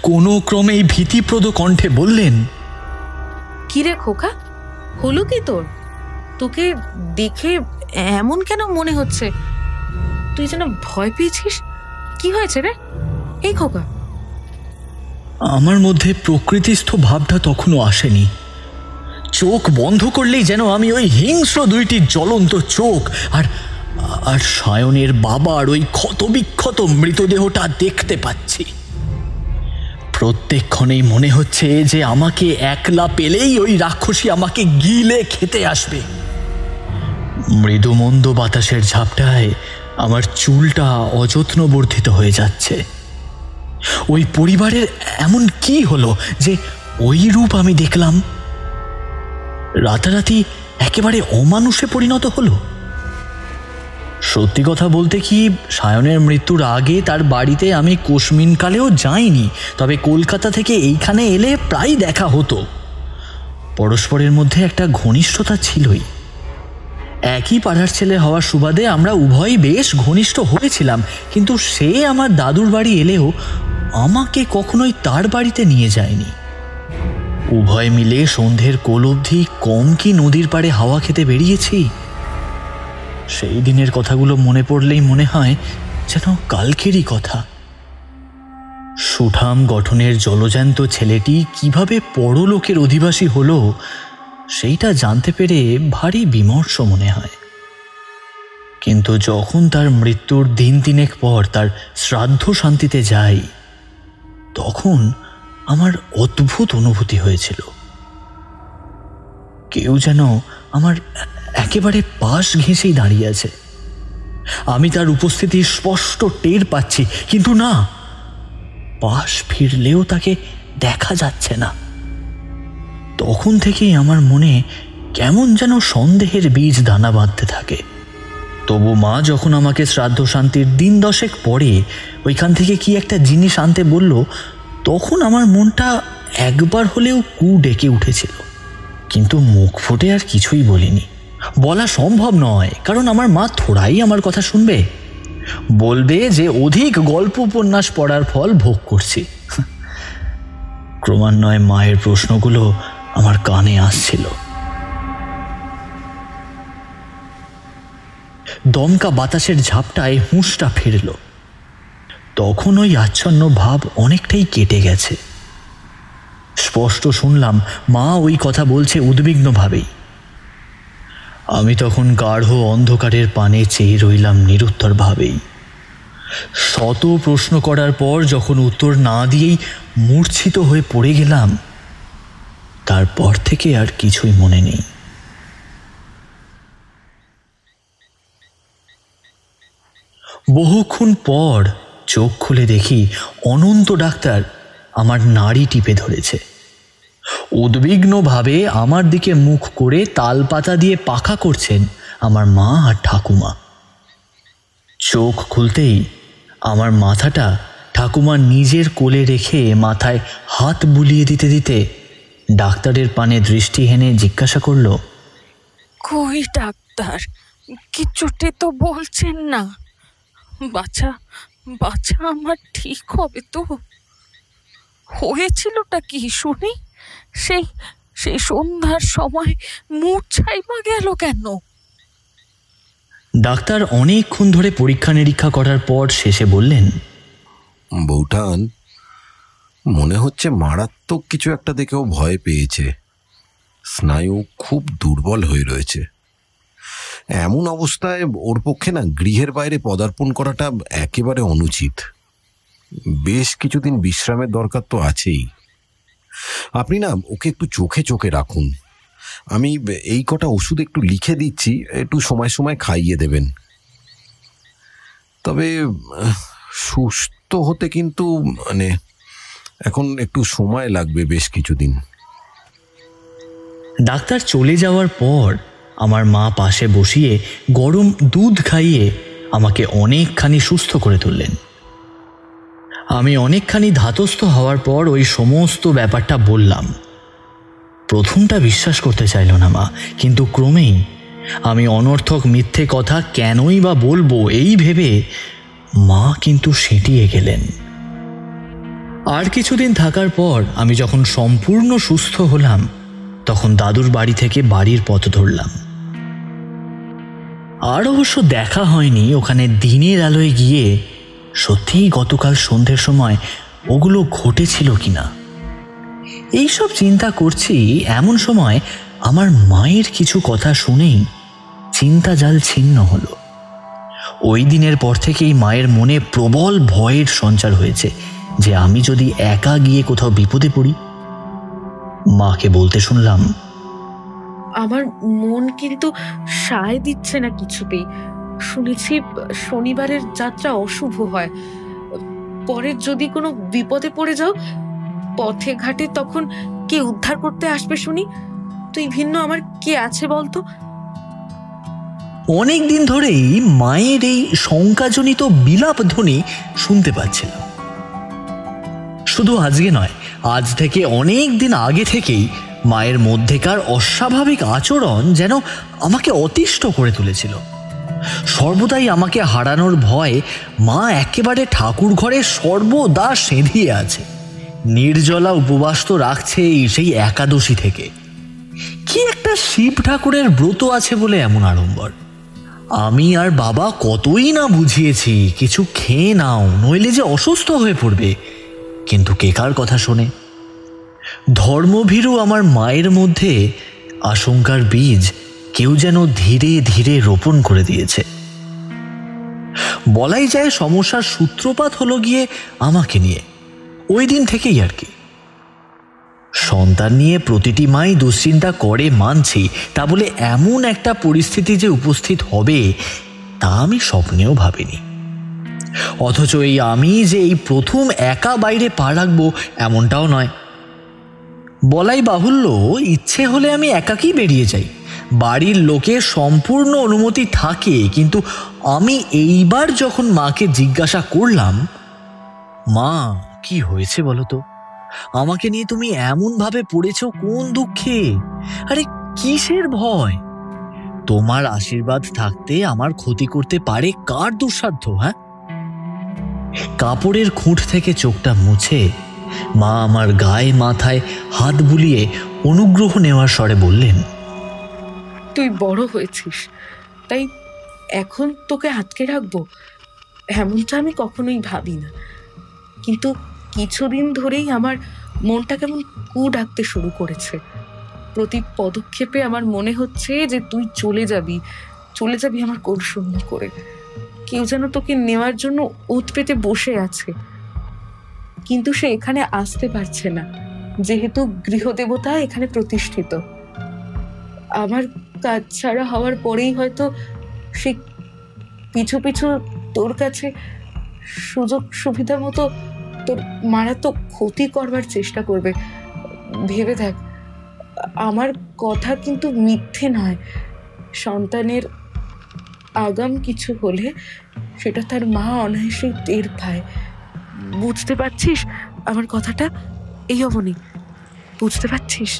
কোনো ক্রমেই ভীতিপ্রদ কণ্ঠে বললেন, কি রে খোকা, হলো কি তোর? তোকে দেখে এমন কেন মনে হচ্ছে? তুই যেন ভয় পেয়েছিস। কি হয়েছে রে এই খোকা? আমার মধ্যে প্রকৃতিস্থ ভাবটা তখনও আসেনি। চোখ বন্ধ করলেই যেন আমি ওই হিংস্র দুইটি জ্বলন্ত চোখ আর আর সায়নের বাবার ওই ক্ষতবিক্ষত মৃতদেহটা দেখতে পাচ্ছি। প্রত্যেকক্ষণেই মনে হচ্ছে যে আমাকে একলা পেলেই ওই রাক্ষসী আমাকে গিলে খেতে আসবে। মৃদুমন্দ বাতাসের ঝাপটায় আমার চুলটা অযত্ন বর্ধিত হয়ে যাচ্ছে। ওই পরিবারের এমন কি হলো যে ওই রূপ আমি দেখলাম? রাতারাতি একেবারে অমানুষে পরিণত হলো। সত্যি কথা বলতে কি, সায়নের মৃত্যুর আগে তার বাড়িতে আমি কোশমিনকালেও যাইনি, তবে কলকাতা থেকে এইখানে এলে প্রায় দেখা হতো। পরস্পরের মধ্যে একটা ঘনিষ্ঠতা ছিলই। একই পাড়ার ছেলে হওয়ার সুবাদে আমরা উভয়ই বেশ ঘনিষ্ঠ হয়েছিলাম, কিন্তু সে আমার দাদুর বাড়ি এলেও আমাকে কখনোই তার বাড়িতে নিয়ে যায়নি। উভয় মিলে সন্ধ্যের কোল অবধি কম কি নদীর পাড়ে হাওয়া খেতে বেরিয়েছি। সেই দিনের কথাগুলো মনে পড়লেই মনে হয় যেন কালকেরই কথা। সুঠাম গঠনের জলজ্যান্ত ছেলেটি কিভাবে পরলোকের অধিবাসী হলো, সেইটা জানতে পেরে ভারী বিমর্ষ মনে হয়। কিন্তু যখন তার মৃত্যুর দিন তিনেক পর তার শ্রাদ্ধ শান্তিতে যাই, তখন আমার অদ্ভুত অনুভূতি হয়েছিল। কেউ যেন আমার একেবারে পাশ ঘেঁষেই দাঁড়িয়ে আছে। আমি তার উপস্থিতি স্পষ্ট টের পাচ্ছি, কিন্তু না, পাশ ফিরলেও তাকে দেখা যাচ্ছে না। তখন থেকেই আমার মনে কেমন যেন সন্দেহের বীজ দানা বাঁধতে থাকে। তবু মা যখন আমাকে শ্রাদ্ধ শান্তির দিন 10 পরে ওইখান থেকে কি একটা জিনিস আনতে বলল, তখন আমার মনটা একবার হলেও কু ডেকে উঠেছিল। কিন্তু মুখ ফুটে আর কিছুই বলিনি। বলা সম্ভব নয়, কারণ আমার মা থোড়াই আমার কথা শুনবে। বলবে যে অধিক গল্প উপন্যাস পড়ার ফল ভোগ করছি। ক্রমান্বয়ে মায়ের প্রশ্নগুলো আমার কানে আসছিল। দমকা বাতাসের ঝাপটায় হুঁশটা ফিরল। তখন ওই আচ্ছন্ন ভাব অনেকটাই কেটে গেছে। স্পষ্ট শুনলাম মা ওই কথা বলছে উদ্বিগ্নভাবেই। আমি তখন গাঢ় অন্ধকারের পানে চেয়ে রইলাম নিরুত্তর ভাবেই। শত প্রশ্ন করার পর যখন উত্তর না দিয়েই মূর্ছিত হয়ে পড়ে গেলাম, তারপর থেকে আর কিছুই মনে নেই। বহুক্ষণ পর চোখ খুলে দেখি অনন্ত ডাক্তার আমার নাড়ি টিপে ধরেছে। উদ্বিগ্নভাবে আমার দিকে মুখ করে তালপাতা দিয়ে পাখা করছেন আমার মা আর ঠাকুমা। চোখ খুলতেই আমার মাথাটা ঠাকুমা নিজের কোলে রেখে মাথায় হাত বুলিয়ে দিতে দিতে ডাক্তারের পানে দৃষ্টি হেনে জিজ্ঞাসা করল, কই ডাক্তার, কিছুতে তো বলছেন না। বাচ্চা বাচ্চা আমার ঠিক হবে তো? হয়েছিলটা কি শুনি? সেই সেই সন্ধ্যার সময় মূর্ছাই বা গেল কেন? ডাক্তার অনেকক্ষণ ধরে পরীক্ষা নিরীক্ষা করার পর শেষে বললেন, বৌঠান, মনে হচ্ছে মারাত্মক কিছু একটা দেখেও ভয় পেয়েছে। স্নায়ু খুব দুর্বল হয়ে রয়েছে। এমন অবস্থায় ওর পক্ষে না গৃহের বাইরে পদার্পণ করাটা একেবারে অনুচিত। বেশ কিছুদিন বিশ্রামের দরকার তো আছেই। আপনি না ওকে একটু চোখে চোখে রাখুন। আমি এই কটা ওষুধ একটু লিখে দিচ্ছি, একটু সময় সময় খাইয়ে দেবেন। তবে সুস্থ হতে কিন্তু এখন একটু সময় লাগবে, বেশ কিছুদিন। ডাক্তার চলে যাওয়ার পর আমার মা পাশে বসিয়ে গরম দুধ খাইয়ে আমাকে অনেকখানি সুস্থ করে তুললেন। আমি অনেকখানি ধাতস্থ হওয়ার পর ওই সমস্ত ব্যাপারটা বললাম। প্রথমটা বিশ্বাস করতে চাইল না মা, কিন্তু ক্রমেই আমি অনর্থক মিথ্যে কথা কেনই বা বলবো এই ভেবে মা কিন্তু সেঁটিয়ে গেলেন। আর কিছুদিন থাকার পর আমি যখন সম্পূর্ণ সুস্থ হলাম, তখন দাদুর বাড়ি থেকে বাড়ির পথ ধরলাম। আর অবশ্য দেখা হয়নি ওখানে দিনের আলোয় গিয়ে সত্যিই গতকাল সন্ধ্যের সময় ওগুলো ঘটেছিল কিনা। এইসব চিন্তা করছি এমন সময় আমার মায়ের কিছু কথা শুনেই চিন্তা জাল ছিন্ন হলো। ওই দিনের পর থেকেই মায়ের মনে প্রবল ভয়ের সঞ্চার হয়েছে যে আমি যদি একা গিয়ে কোথাও বিপদে পড়ি। মাকে বলতে শুনলাম, আমার মন কিন্তু সায় দিচ্ছে না কিছুতেই। শুনেছি শনিবারের যাত্রা অশুভ হয়। পরে যদি কোনো বিপদে পড়ে যাও পথে ঘাটে, তখন কে উদ্ধার করতে আসবে শুনি? তুই ভিন্ন আমার কে আছে বলতো? অনেক দিন ধরেই মায়ের এই শঙ্কাজনিত বিলাপ ধ্বনি শুনতে পাচ্ছিলাম। শুধু আজকে নয়, আজ থেকে অনেক দিন আগে থেকেই মায়ের মধ্যেকার অস্বাভাবিক আচরণ যেন আমাকে অতিষ্ঠ করে তুলেছিল। সর্বদাই আমাকে হারানোর ভয় মা একেবারে ঠাকুর ঘরে সর্বদা সেঁধিয়ে আছে। নির্জলা উপবাস তো রাখছেই সেই একাদশী থেকে। কি একটা শিব ঠাকুরের ব্রত আছে বলে এমন আড়ম্বর। আমি আর বাবা কতই না বুঝিয়েছি কিছু খেয়ে নাও, নইলে যে অসুস্থ হয়ে পড়বে, কিন্তু কে কার কথা শোনে। ধর্মভীরু আমার মায়ের মধ্যে আশঙ্কার বীজ কেউ যেন ধীরে ধীরে রোপণ করে দিয়েছে। বলাই যায় সমস্যার সূত্রপাত হলো গিয়ে আমাকে নিয়ে। ওই দিন থেকেই আর কি। সন্তান নিয়ে প্রতিটি মাই দুশ্চিন্তা করে মানছি, তা বলে এমন একটা পরিস্থিতি যে উপস্থিত হবে তা আমি স্বপ্নেও ভাবিনি। অথচ এই আমি যে এই প্রথম একা বাইরে পা রাখবো এমনটাও নয়। বলাই বাহুল্য, ইচ্ছে হলে আমি একাকী বেরিয়ে যাই, বাড়ির লোকের সম্পূর্ণ অনুমতি থাকে। কিন্তু আমি এইবার যখন মাকে জিজ্ঞাসা করলাম, মা কি হয়েছে বলো তো, আমাকে নিয়ে তুমি এমন ভাবে পড়েছ কোন দুঃখে? আরে কিসের ভয়? তোমার আশীর্বাদ থাকতে আমার ক্ষতি করতে পারে কার দুঃসাধ্য? হ্যাঁ? কাপড়ের খুঁট থেকে চোখটা মুছে মা আমার গায়ে মাথায় হাত বুলিয়ে অনুগ্রহ নেওয়ার স্বরে বললেন, তুই বড় হয়েছিস, তাই এখন তোকে আটকে রাখবো এমনটা আমি কখনোই ভাবি না। কিন্তু কিছুদিন ধরেই আমার মনটা কেমন কু ডাকতে শুরু করেছে। প্রতি পদক্ষেপে আমার মনে হচ্ছে যে তুই চলে যাবি আমার কোল শূন্য করে। কেউ যেন তোকে নেওয়ার জন্য ওত পেতে বসে আছে, কিন্তু সে এখানে আসতে পারছে না, যেহেতু গৃহদেবতা এখানে প্রতিষ্ঠিত। আমার কাজ ছাড়া হওয়ার পরেই হয়তো সে পিছু পিছু তোর কাছে সুযোগ সুবিধা মতো তোর মারাত্মক ক্ষতি করবার চেষ্টা করবে। ভেবে দেখ, আমার কথা কিন্তু মিথ্যে নয়। সন্তানের আগাম কিছু হলে সেটা তার মা অনায়াসেই টের পায়। বুঝতে পারছিস আমার কথাটা? এই অবনী, বুঝতে পারছিস?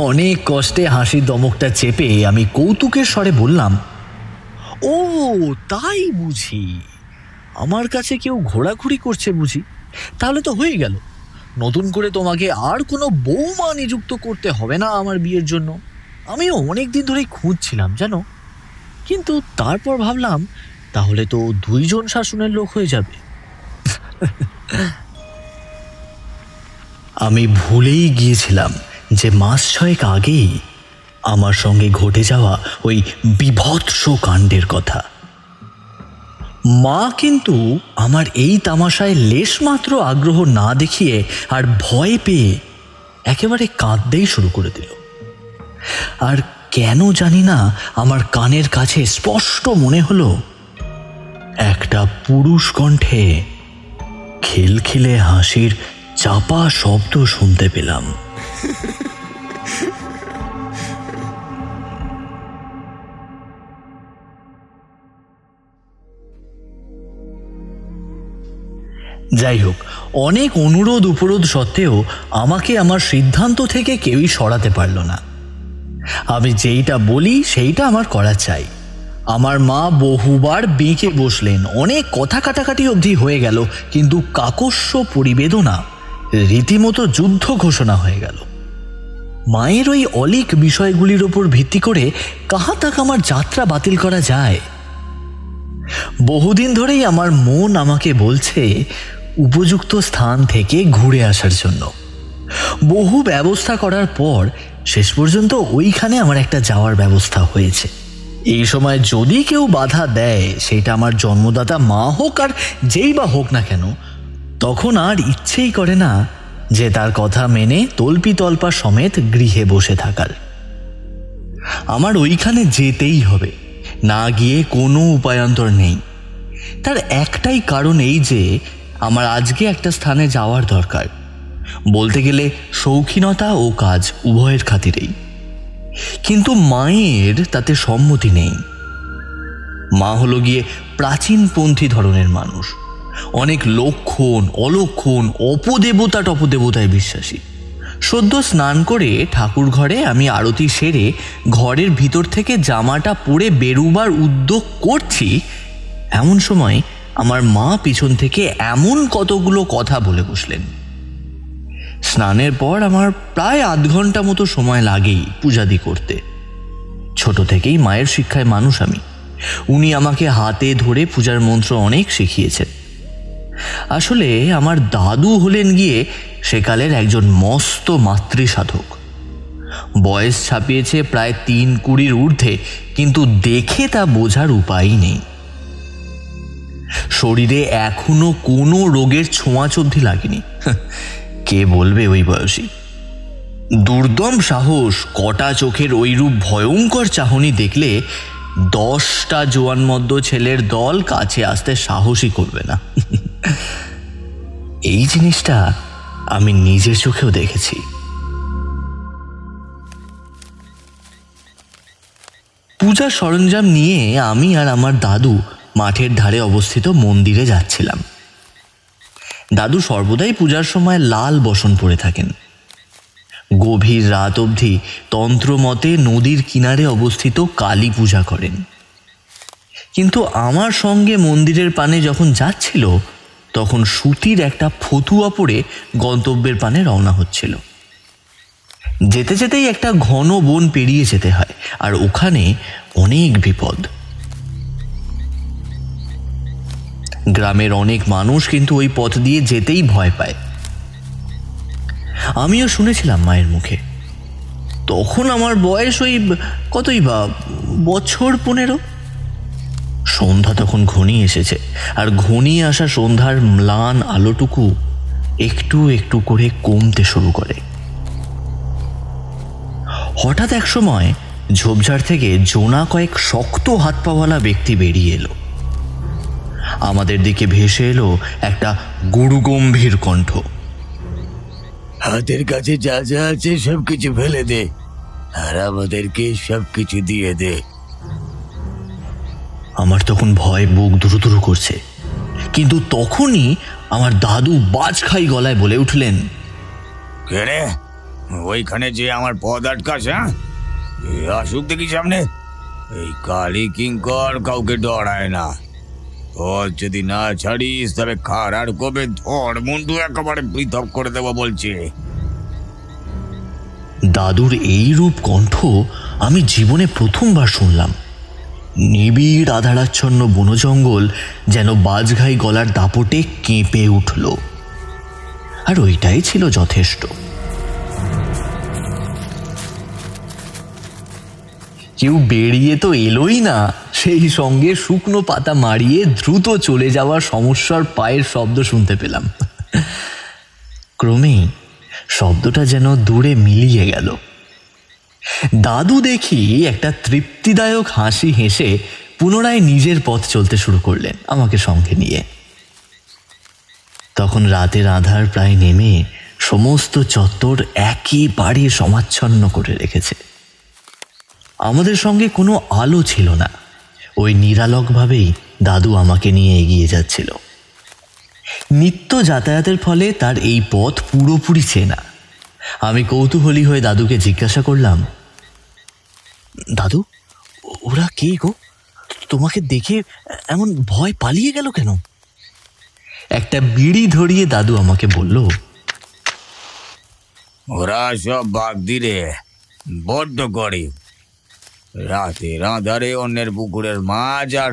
অনেক কষ্টে হাসির দমকটা চেপে আমি কৌতুকের স্বরে বললাম, ও তাই বুঝি, আমার কাছে কেউ ঘোরাঘুরি করছে বুঝি? তাহলে তো হয়ে গেল, নতুন করে তোমাকে আর কোনো বৌমা নিযুক্ত করতে হবে না আমার বিয়ের জন্য। আমিও অনেক দিন ধরেই খুঁজছিলাম জানো, কিন্তু তারপর ভাবলাম তাহলে তো 2 জন শাসনের লোক হয়ে যাবে। আমি ভুলেই গিয়েছিলাম যে মাস 6 আগেই আমার সঙ্গে ঘটে যাওয়া ওই বিভৎস কাণ্ডের কথা। মা কিন্তু আমার এই তামাশায় লেশমাত্র আগ্রহ না দেখিয়ে আর ভয় পেয়ে একেবারে কাঁদতেই শুরু করে দিল। আর কেন জানি না আমার কানের কাছে স্পষ্ট মনে হলো একটা পুরুষ কণ্ঠে খিলখিলে হাসির চাপা শব্দ শুনতে পেলাম। যাই হোক, অনেক অনুরোধ উপরোধ সত্ত্বেও আমাকে আমার সিদ্ধান্ত থেকে কেউই সরাতে পারল না। আমি যেইটা বলি সেইটা আমার করা চাই। আমার মা বহুবার বেঁকে বসলেন, অনেক কথা কাটাকাটি অবধি হয়ে গেল, কিন্তু কাকস্য পরিবেদনা রীতিমতো যুদ্ধ ঘোষণা হয়ে গেল। মায়ের ওই অলিক বিষয়গুলির ওপর ভিত্তি করে কাহা তাক আমার যাত্রা বাতিল করা যায়? বহুদিন ধরেই আমার মন আমাকে বলছে উপযুক্ত স্থান থেকে ঘুরে আসার জন্য। বহু ব্যবস্থা করার পর শেষ পর্যন্ত ওইখানে আমার একটা যাওয়ার ব্যবস্থা হয়েছে। এই সময় যদি কেউ বাধা দেয়, সেটা আমার জন্মদাতা মা হোক আর যেই বা হোক না কেন, তখন আর ইচ্ছেই করে না যে তার কথা মেনে তল্পি তল্পা সমেত গৃহে বসে থাকার। আমার ওইখানে যেতেই হবে, না গিয়ে কোনো উপায়ান্তর নেই। তার একটাই কারণ এই যে আমার আজকে একটা স্থানে যাওয়ার দরকার, বলতে গেলে শৌখিনতা ও কাজ উভয়ের খাতিরেই। কিন্তু মায়ের তাতে সম্মতি নেই। মা হলো গিয়ে প্রাচীনপন্থী ধরনের মানুষ, অনেক লক্ষণ অলক্ষণ অপদেবতা টপদেবতায় বিশ্বাসী। সদ্য স্নান করে ঠাকুর ঘরে আমি আরতি সেরে ঘরের ভিতর থেকে জামাটা পরে বেরুবার উদ্যোগ করছি, এমন সময় আমার মা পিছন থেকে এমন কতগুলো কথা বলে বসলেন। স্নানের পর আমার প্রায় আধ ঘন্টা মতো সময় লাগেই পূজাদি করতে। ছোট থেকেই মায়ের শিক্ষায় মানুষ আমি। উনি আমাকে হাতে ধরে পূজার মন্ত্র অনেক শিখিয়েছেন। আসলে আমার দাদু হলেন গিয়ে সেকালের একজন মস্ত মাতৃসাধক। বয়স ছাপিয়েছে প্রায় 3-20 ঊর্ধ্বে, কিন্তু দেখে তা বোঝার উপায়ই নেই। শরীরে এখনো কোনো রোগের ছোঁয়াচ অবধি লাগেনি। কে বলবে ওই বয়সী? দুর্দম সাহস, কটা চোখের ওইরূপ ভয়ঙ্কর চাহনি দেখলে 10টা জোয়ানমদ্য ছেলের দল কাছে আসতে সাহসই করবে না। এই জিনিসটা আমি নিজের চোখেও দেখেছি। পূজার সরঞ্জাম নিয়ে আমি আর আমার দাদু মাঠের ধারে অবস্থিত মন্দিরে যাচ্ছিলাম। দাদু সর্বদাই পূজার সময় লাল বসন পরে থাকেন। গভীর রাত অবধি তন্ত্রমতে নদীর কিনারে অবস্থিত কালী পূজা করেন। কিন্তু আমার সঙ্গে মন্দিরের পানে যখন যাচ্ছিল, তখন সুতির একটা ফতুয়া পরে গন্তব্যের পানে রওনা হচ্ছিল। যেতে যেতেই একটা ঘন বন পেরিয়ে যেতে হয়, আর ওখানে অনেক বিপদ। গ্রামের অনেক মানুষ কিন্তু ওই পথ দিয়ে যেতেই ভয় পায়। আমিও শুনেছিলাম মায়ের মুখে। তখন আমার বয়স ওই কতই বা, বছর 15। সন্ধ্যা তখন ঘনিয়ে এসেছে, আর ঘনিয়ে আসা সন্ধ্যার ম্লান আলোটুকু একটু একটু করে কমতে শুরু করে। হঠাৎ এক সময় ঝোপঝাড় থেকে জোনা কয়েক শক্ত হাত পাওয়ালা ব্যক্তি বেরিয়ে এলো। আমাদের দিকে ভেসে এলো একটা গুরুগম্ভীর কণ্ঠ। হাতের কাছে যা যা আছে সবকিছু ফেলে দে, আর আমাদেরকে সবকিছু দিয়ে দে। আমার তখন ভয় বুক দুরুদুরু করছে, কিন্তু তখনই আমার দাদু বাজখাই গলায় বলে উঠলেন, কে রে? ওইখানে যে আমার পথ আটকাস, হ্যাঁ? আসুক দেখি সামনে। এই কালী কিঙ্কর কাউকে ডরায় না। পথ যদি না ছাড়িস তবে খারার কবে ধর মুন্ডু একেবারে পৃথক করে দেবো বলছে। দাদুর এই রূপ কণ্ঠ আমি জীবনে প্রথমবার শুনলাম। নিবিড় আধারাচ্ছন্ন বনজঙ্গল যেন বাজঘাই গলার দাপটে কেঁপে উঠল, আর ওইটাই ছিল যথেষ্ট। কেউ বেরিয়ে তো এলোই না, সেই সঙ্গে শুকনো পাতা মারিয়ে দ্রুত চলে যাওয়ার সমস্যার পায়ের শব্দ শুনতে পেলাম। ক্রমেই শব্দটা যেন দূরে মিলিয়ে গেল। দাদু দেখি একটা তৃপ্তিদায়ক হাসি হেসে পুনরায় নিজের পথ চলতে শুরু করলেন আমাকে সঙ্গে নিয়ে। তখন রাতের আধার প্রায় নেমে সমস্ত চত্বর একেবারে সমাচ্ছন্ন করে রেখেছে। আমাদের সঙ্গে কোনো আলো ছিল না। ওই নিরালকভাবেই দাদু আমাকে নিয়ে এগিয়ে যাচ্ছিল। নিত্য যাতায়াতের ফলে তার এই পথ পুরোপুরি চেনা। আমি কৌতূহলী হয়ে দাদুকে জিজ্ঞাসা করলাম, দাদু, ওরা কে গো? তোমাকে দেখে এমন ভয় পালিয়ে গেল কেন? একটা বিড়ি ধরিয়ে দাদু আমাকে বলল, ওরা সব বাগদি রে, বড্ড গরিব। রাতের আঁধারে অন্যের পুকুরের মাছ আর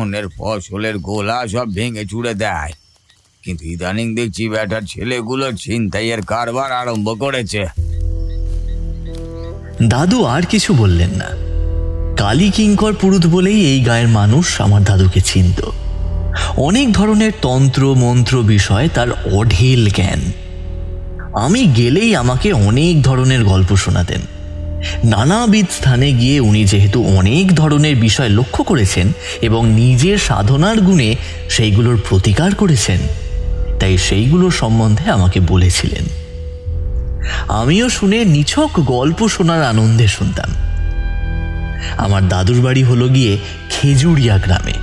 অন্যের ফসলের গোলা সব ভেঙে চুড়ে দেয়। কিন্তু ইদানিং দেখছি ব্যাটার ছেলেগুলো ছিনতাইয়ের কারবার আরম্ভ করেছে। দাদু আর কিছু বললেন না। কালী কিঙ্কর পুরুত বলেই এই গায়ের মানুষ আমার দাদুকে চিনত। অনেক ধরনের তন্ত্র মন্ত্র বিষয়ে তার অঢেল জ্ঞান। আমি গেলেই আমাকে অনেক ধরনের গল্প শোনাতেন। নানাবিধ স্থানে গিয়ে উনি যেহেতু অনেক ধরনের বিষয় লক্ষ্য করেছেন এবং নিজের সাধনার গুণে সেইগুলোর প্রতিকার করেছেন, তাই সেইগুলোর সম্বন্ধে আমাকে বলেছিলেন। আমিও শুনে নিছক গল্প শোনার আনন্দে শুনতাম। আমার দাদুর বাড়ি হলো গিয়ে খেজুরিয়া গ্রামে।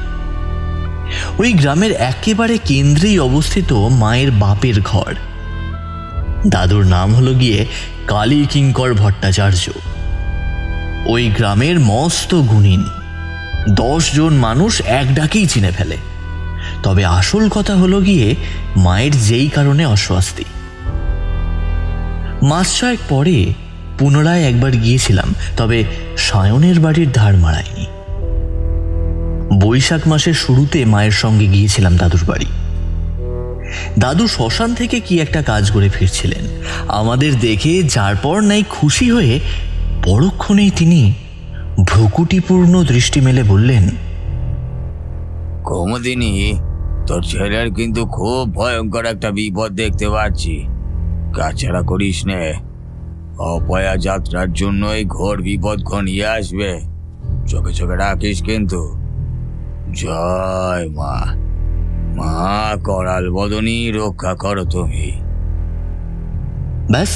ওই গ্রামের একেবারে কেন্দ্রেই অবস্থিত মায়ের বাপের ঘর। দাদুর নাম হলো গিয়ে কালী কিঙ্কর ভট্টাচার্য। ওই গ্রামের মস্ত গুণিন 10 জন মানুষ এক ডাকেই চিনে ফেলে। তবে আসল কথা হলো গিয়ে মায়ের যেই কারণে অস্বস্তি। মাস 6 পরে পুনরায় একবার গিয়েছিলাম, তবে সায়নের বাড়ির ধার মারায়নি। বৈশাখ মাসের শুরুতে মায়ের সঙ্গে গিয়েছিলাম দাদুর বাড়ি। দাদু শ্মশান থেকে কি একটা কাজ করে ফিরছিলেন। আমাদের দেখে যার পর নাই খুশি হয়ে পরক্ষণেই তিনি ভ্রুকুটিপূর্ণ দৃষ্টি মেলে বললেন, কুমুদিনী, তোর ছেলের কিন্তু খুব ভয়ঙ্কর একটা বিপদ দেখতে পাচ্ছি। কাছাড়া করিস নে, অপয়া যাত্রার জন্য এই ঘোর বিপদ ঘনিয়ে আসবে। চোখে চোখে রাখিস কিন্তু। জয় মা, মা করাল বদনী রক্ষা করো তুমি। ব্যাস,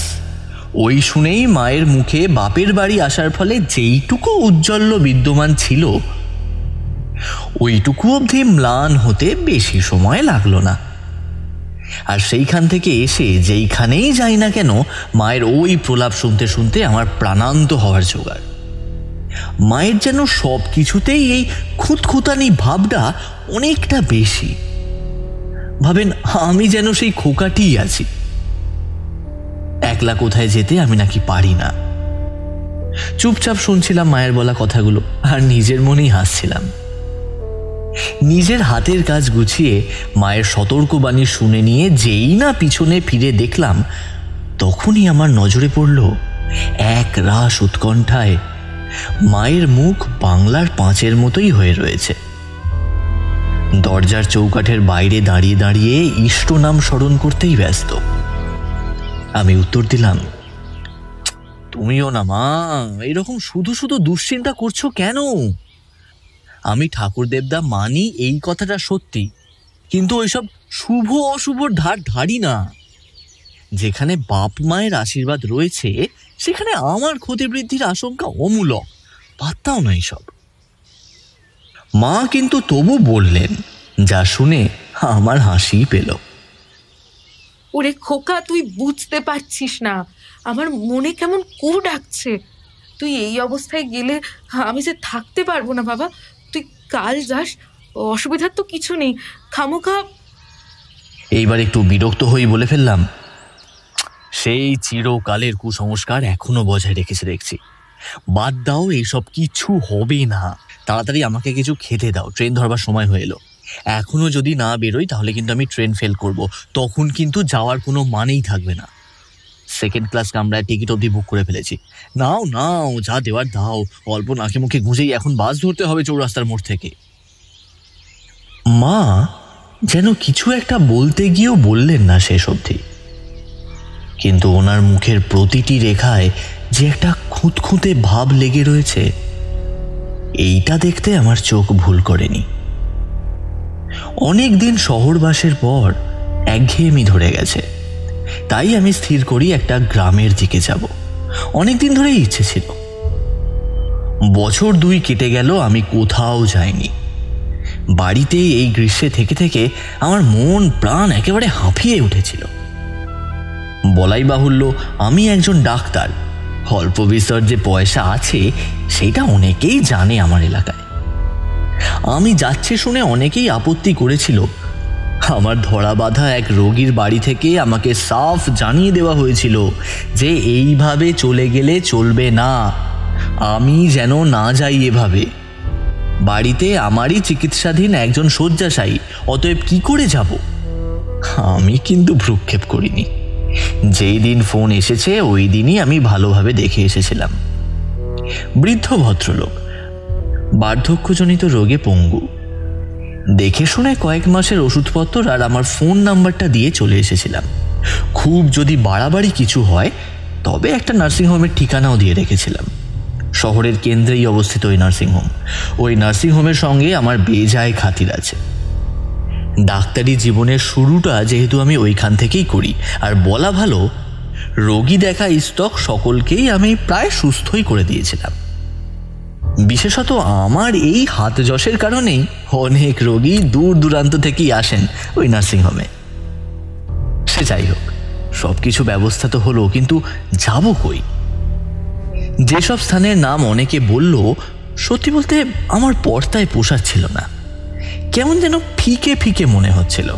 ওই শুনেই মায়ের মুখে বাপের বাড়ি আসার ফলে যেইটুকু উজ্জ্বল্য বিদ্যমান ছিল ওইটুকু অবধি ম্লান হতে বেশি সময় লাগলো না। আর সেইখান থেকে এসে যেইখানেই যাই না কেন মায়ের ওই প্রলাপ শুনতে শুনতে আমার প্রাণান্ত হওয়ার জোগাড়। মায়ের যেন সব কিছুতেই এই খুঁতখুঁতানি ভাবটা অনেকটা বেশি। ভাবেন, আমি যেন সেই খোকাটিই আছি। একলা কোথায় যেতে আমি নাকি পারি না। চুপচাপ শুনছিলাম মায়ের বলা কথাগুলো আর নিজের মনেই হাসছিলাম। নিজের হাতের কাজ গুছিয়ে মায়ের সতর্কবাণী শুনে নিয়ে যেই না পিছনে ফিরে দেখলাম, তখনই আমার নজরে পড়ল এক রাস উৎকণ্ঠায় মায়ের মুখ বাংলার পাঁচের মতোই হয়ে রয়েছে। দরজার চৌকাঠের বাইরে দাঁড়িয়ে দাঁড়িয়ে ইষ্ট নাম স্মরণ করতেই ব্যস্ত। আমি উত্তর দিলাম, তুমিও না মা, এরকম শুধু শুধু দুশ্চিন্তা করছো কেন? আমি ঠাকুর দেবদা মানি, এই কথাটা সত্যি, কিন্তু ওইসব শুভ অশুভর ধার ধারি না। যেখানে বাপ মায়ের আশীর্বাদ রয়েছে সেখানে আমার ক্ষতিবৃদ্ধির আশঙ্কা অমূলক, পাত্তাও নয় সব। মা কিন্তু তবু বললেন, যা শুনে আমার হাসি পেল। ওরে খোকা, তুই বুঝতে পারছিস না, আমার মনে কেমন কু ডাকছে। তুই এই অবস্থায় গেলে আমি যে থাকতে পারবো না বাবা। তুই কাল যাস, অসুবিধার তো কিছু নেই। খামোখা। এইবার একটু বিরক্ত হয়ে বলে ফেললাম, সেই চিরকালের কুসংস্কার এখনো বজায় রেখেছে দেখছি। বাদ দাও, এইসব কিছু হবে না। তাড়াতাড়ি আমাকে কিছু খেতে দাও, ট্রেন ধরবার সময় হয়ে এলো। এখনো যদি না বেরোই তাহলে কিন্তু আমি ট্রেন ফেল করব, তখন কিন্তু যাওয়ার কোনো মানেই থাকবে না। সেকেন্ড ক্লাস কামরায় টিকিট অবধি বুক করে ফেলেছি। নাও নাও, যা দেওয়ার দাও। অল্প নাকে মুখে গুঁজেই এখন বাস ধরতে হবে চৌরাস্তার মোড় থেকে। মা যেন কিছু একটা বলতে গিয়েও বললেন না শেষ অবধি, কিন্তু ওনার মুখের প্রতিটি রেখায় যে একটা খুঁতখুঁতে ভাব লেগে রয়েছে, এইটা দেখতে আমার চোখ ভুল করেনি। অনেক দিন শহরবাসের পর একঘেয়েমি ধরে গেছে, তাই আমি স্থির করি একটা গ্রামের দিকে যাব। অনেকদিন ধরেই ইচ্ছে ছিল। বছর 2 কেটে গেল, আমি কোথাও যাইনি। বাড়িতে এই গ্রীষ্মে থেকে থেকে আমার মন প্রাণ একেবারে হাঁপিয়ে উঠেছিল। বলাই বাহুল্য, আমি একজন ডাক্তার। অল্প বিস্তর যে পয়সা আছে সেটা অনেকেই জানে আমার এলাকায়। আমি যাচ্ছে শুনে অনেকেই আপত্তি করেছিল। আমার ধরা বাঁধা এক রোগীর বাড়ি থেকে আমাকে সাফ জানিয়ে দেওয়া হয়েছিল যে এইভাবে চলে গেলে চলবে না, আমি যেন না যাই এভাবে। বাড়িতে আমারই চিকিৎসাধীন একজন শয্যাশায়ী, অতএব কি করে যাব? আমি কিন্তু ভ্রুক্ষেপ করিনি। যেই দিন ফোন এসেছে ওই দিনই আমি ভালোভাবে দেখে এসেছিলাম। বৃদ্ধ ভদ্রলোক, বার্ধক্যজনিত রোগে পঙ্গু। দেখে শুনে কয়েক মাসের ওষুধপত্র আর আমার ফোন নাম্বারটা দিয়ে চলে এসেছিলাম। খুব যদি বাড়াবাড়ি কিছু হয় তবে একটা নার্সিংহোমের ঠিকানাও দিয়ে রেখেছিলাম। শহরের কেন্দ্রেই অবস্থিত ওই নার্সিংহোম। ওই নার্সিংহোমের সঙ্গে আমার বেজায় খাতির আছে। ডাক্তারি জীবনের শুরুটা যেহেতু আমি ওইখান থেকেই করি, আর বলা ভালো রোগী দেখা স্টক সকলকেই আমি প্রায় সুস্থই করে দিয়েছিলাম। বিশেষত আমার এই হাত যশের কারণেই অনেক রোগী দূর দূরান্ত থেকেই আসেন ওই নার্সিংহোমে। সে যাই হোক, সব কিছু ব্যবস্থা তো হলো, কিন্তু যাব কই? যেসব স্থানের নাম অনেকে বলল, সত্যি বলতে আমার পর্দায় পোষাচ্ছিল না। কেমন যেন ফিকে ফিকে মনে হচ্ছিল।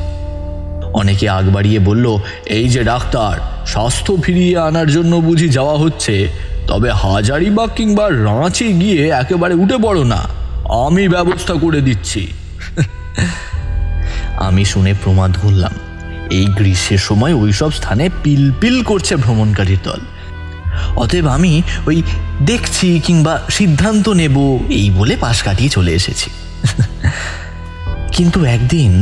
অনেকে আগ বাড়িয়ে বলল, এই যে ডাক্তার, স্বাস্থ্য ফিরিয়ে আনার জন্য বুঝি যাওয়া হচ্ছে, তবে হাজারিবাগ কিংবা রাঁচি গিয়ে একেবারে উঠে পড়ো না, আমি ব্যবস্থা করে দিচ্ছি। আমি শুনে প্রমাদ করলাম। এই গ্রীষ্মের সময় ওইসব স্থানে পিলপিল করছে ভ্রমণকারীর দল। অতএব আমি ওই দেখছি কিংবা সিদ্ধান্ত নেব এই বলে পাশ কাটিয়ে চলে এসেছি। কিন্তু একদিন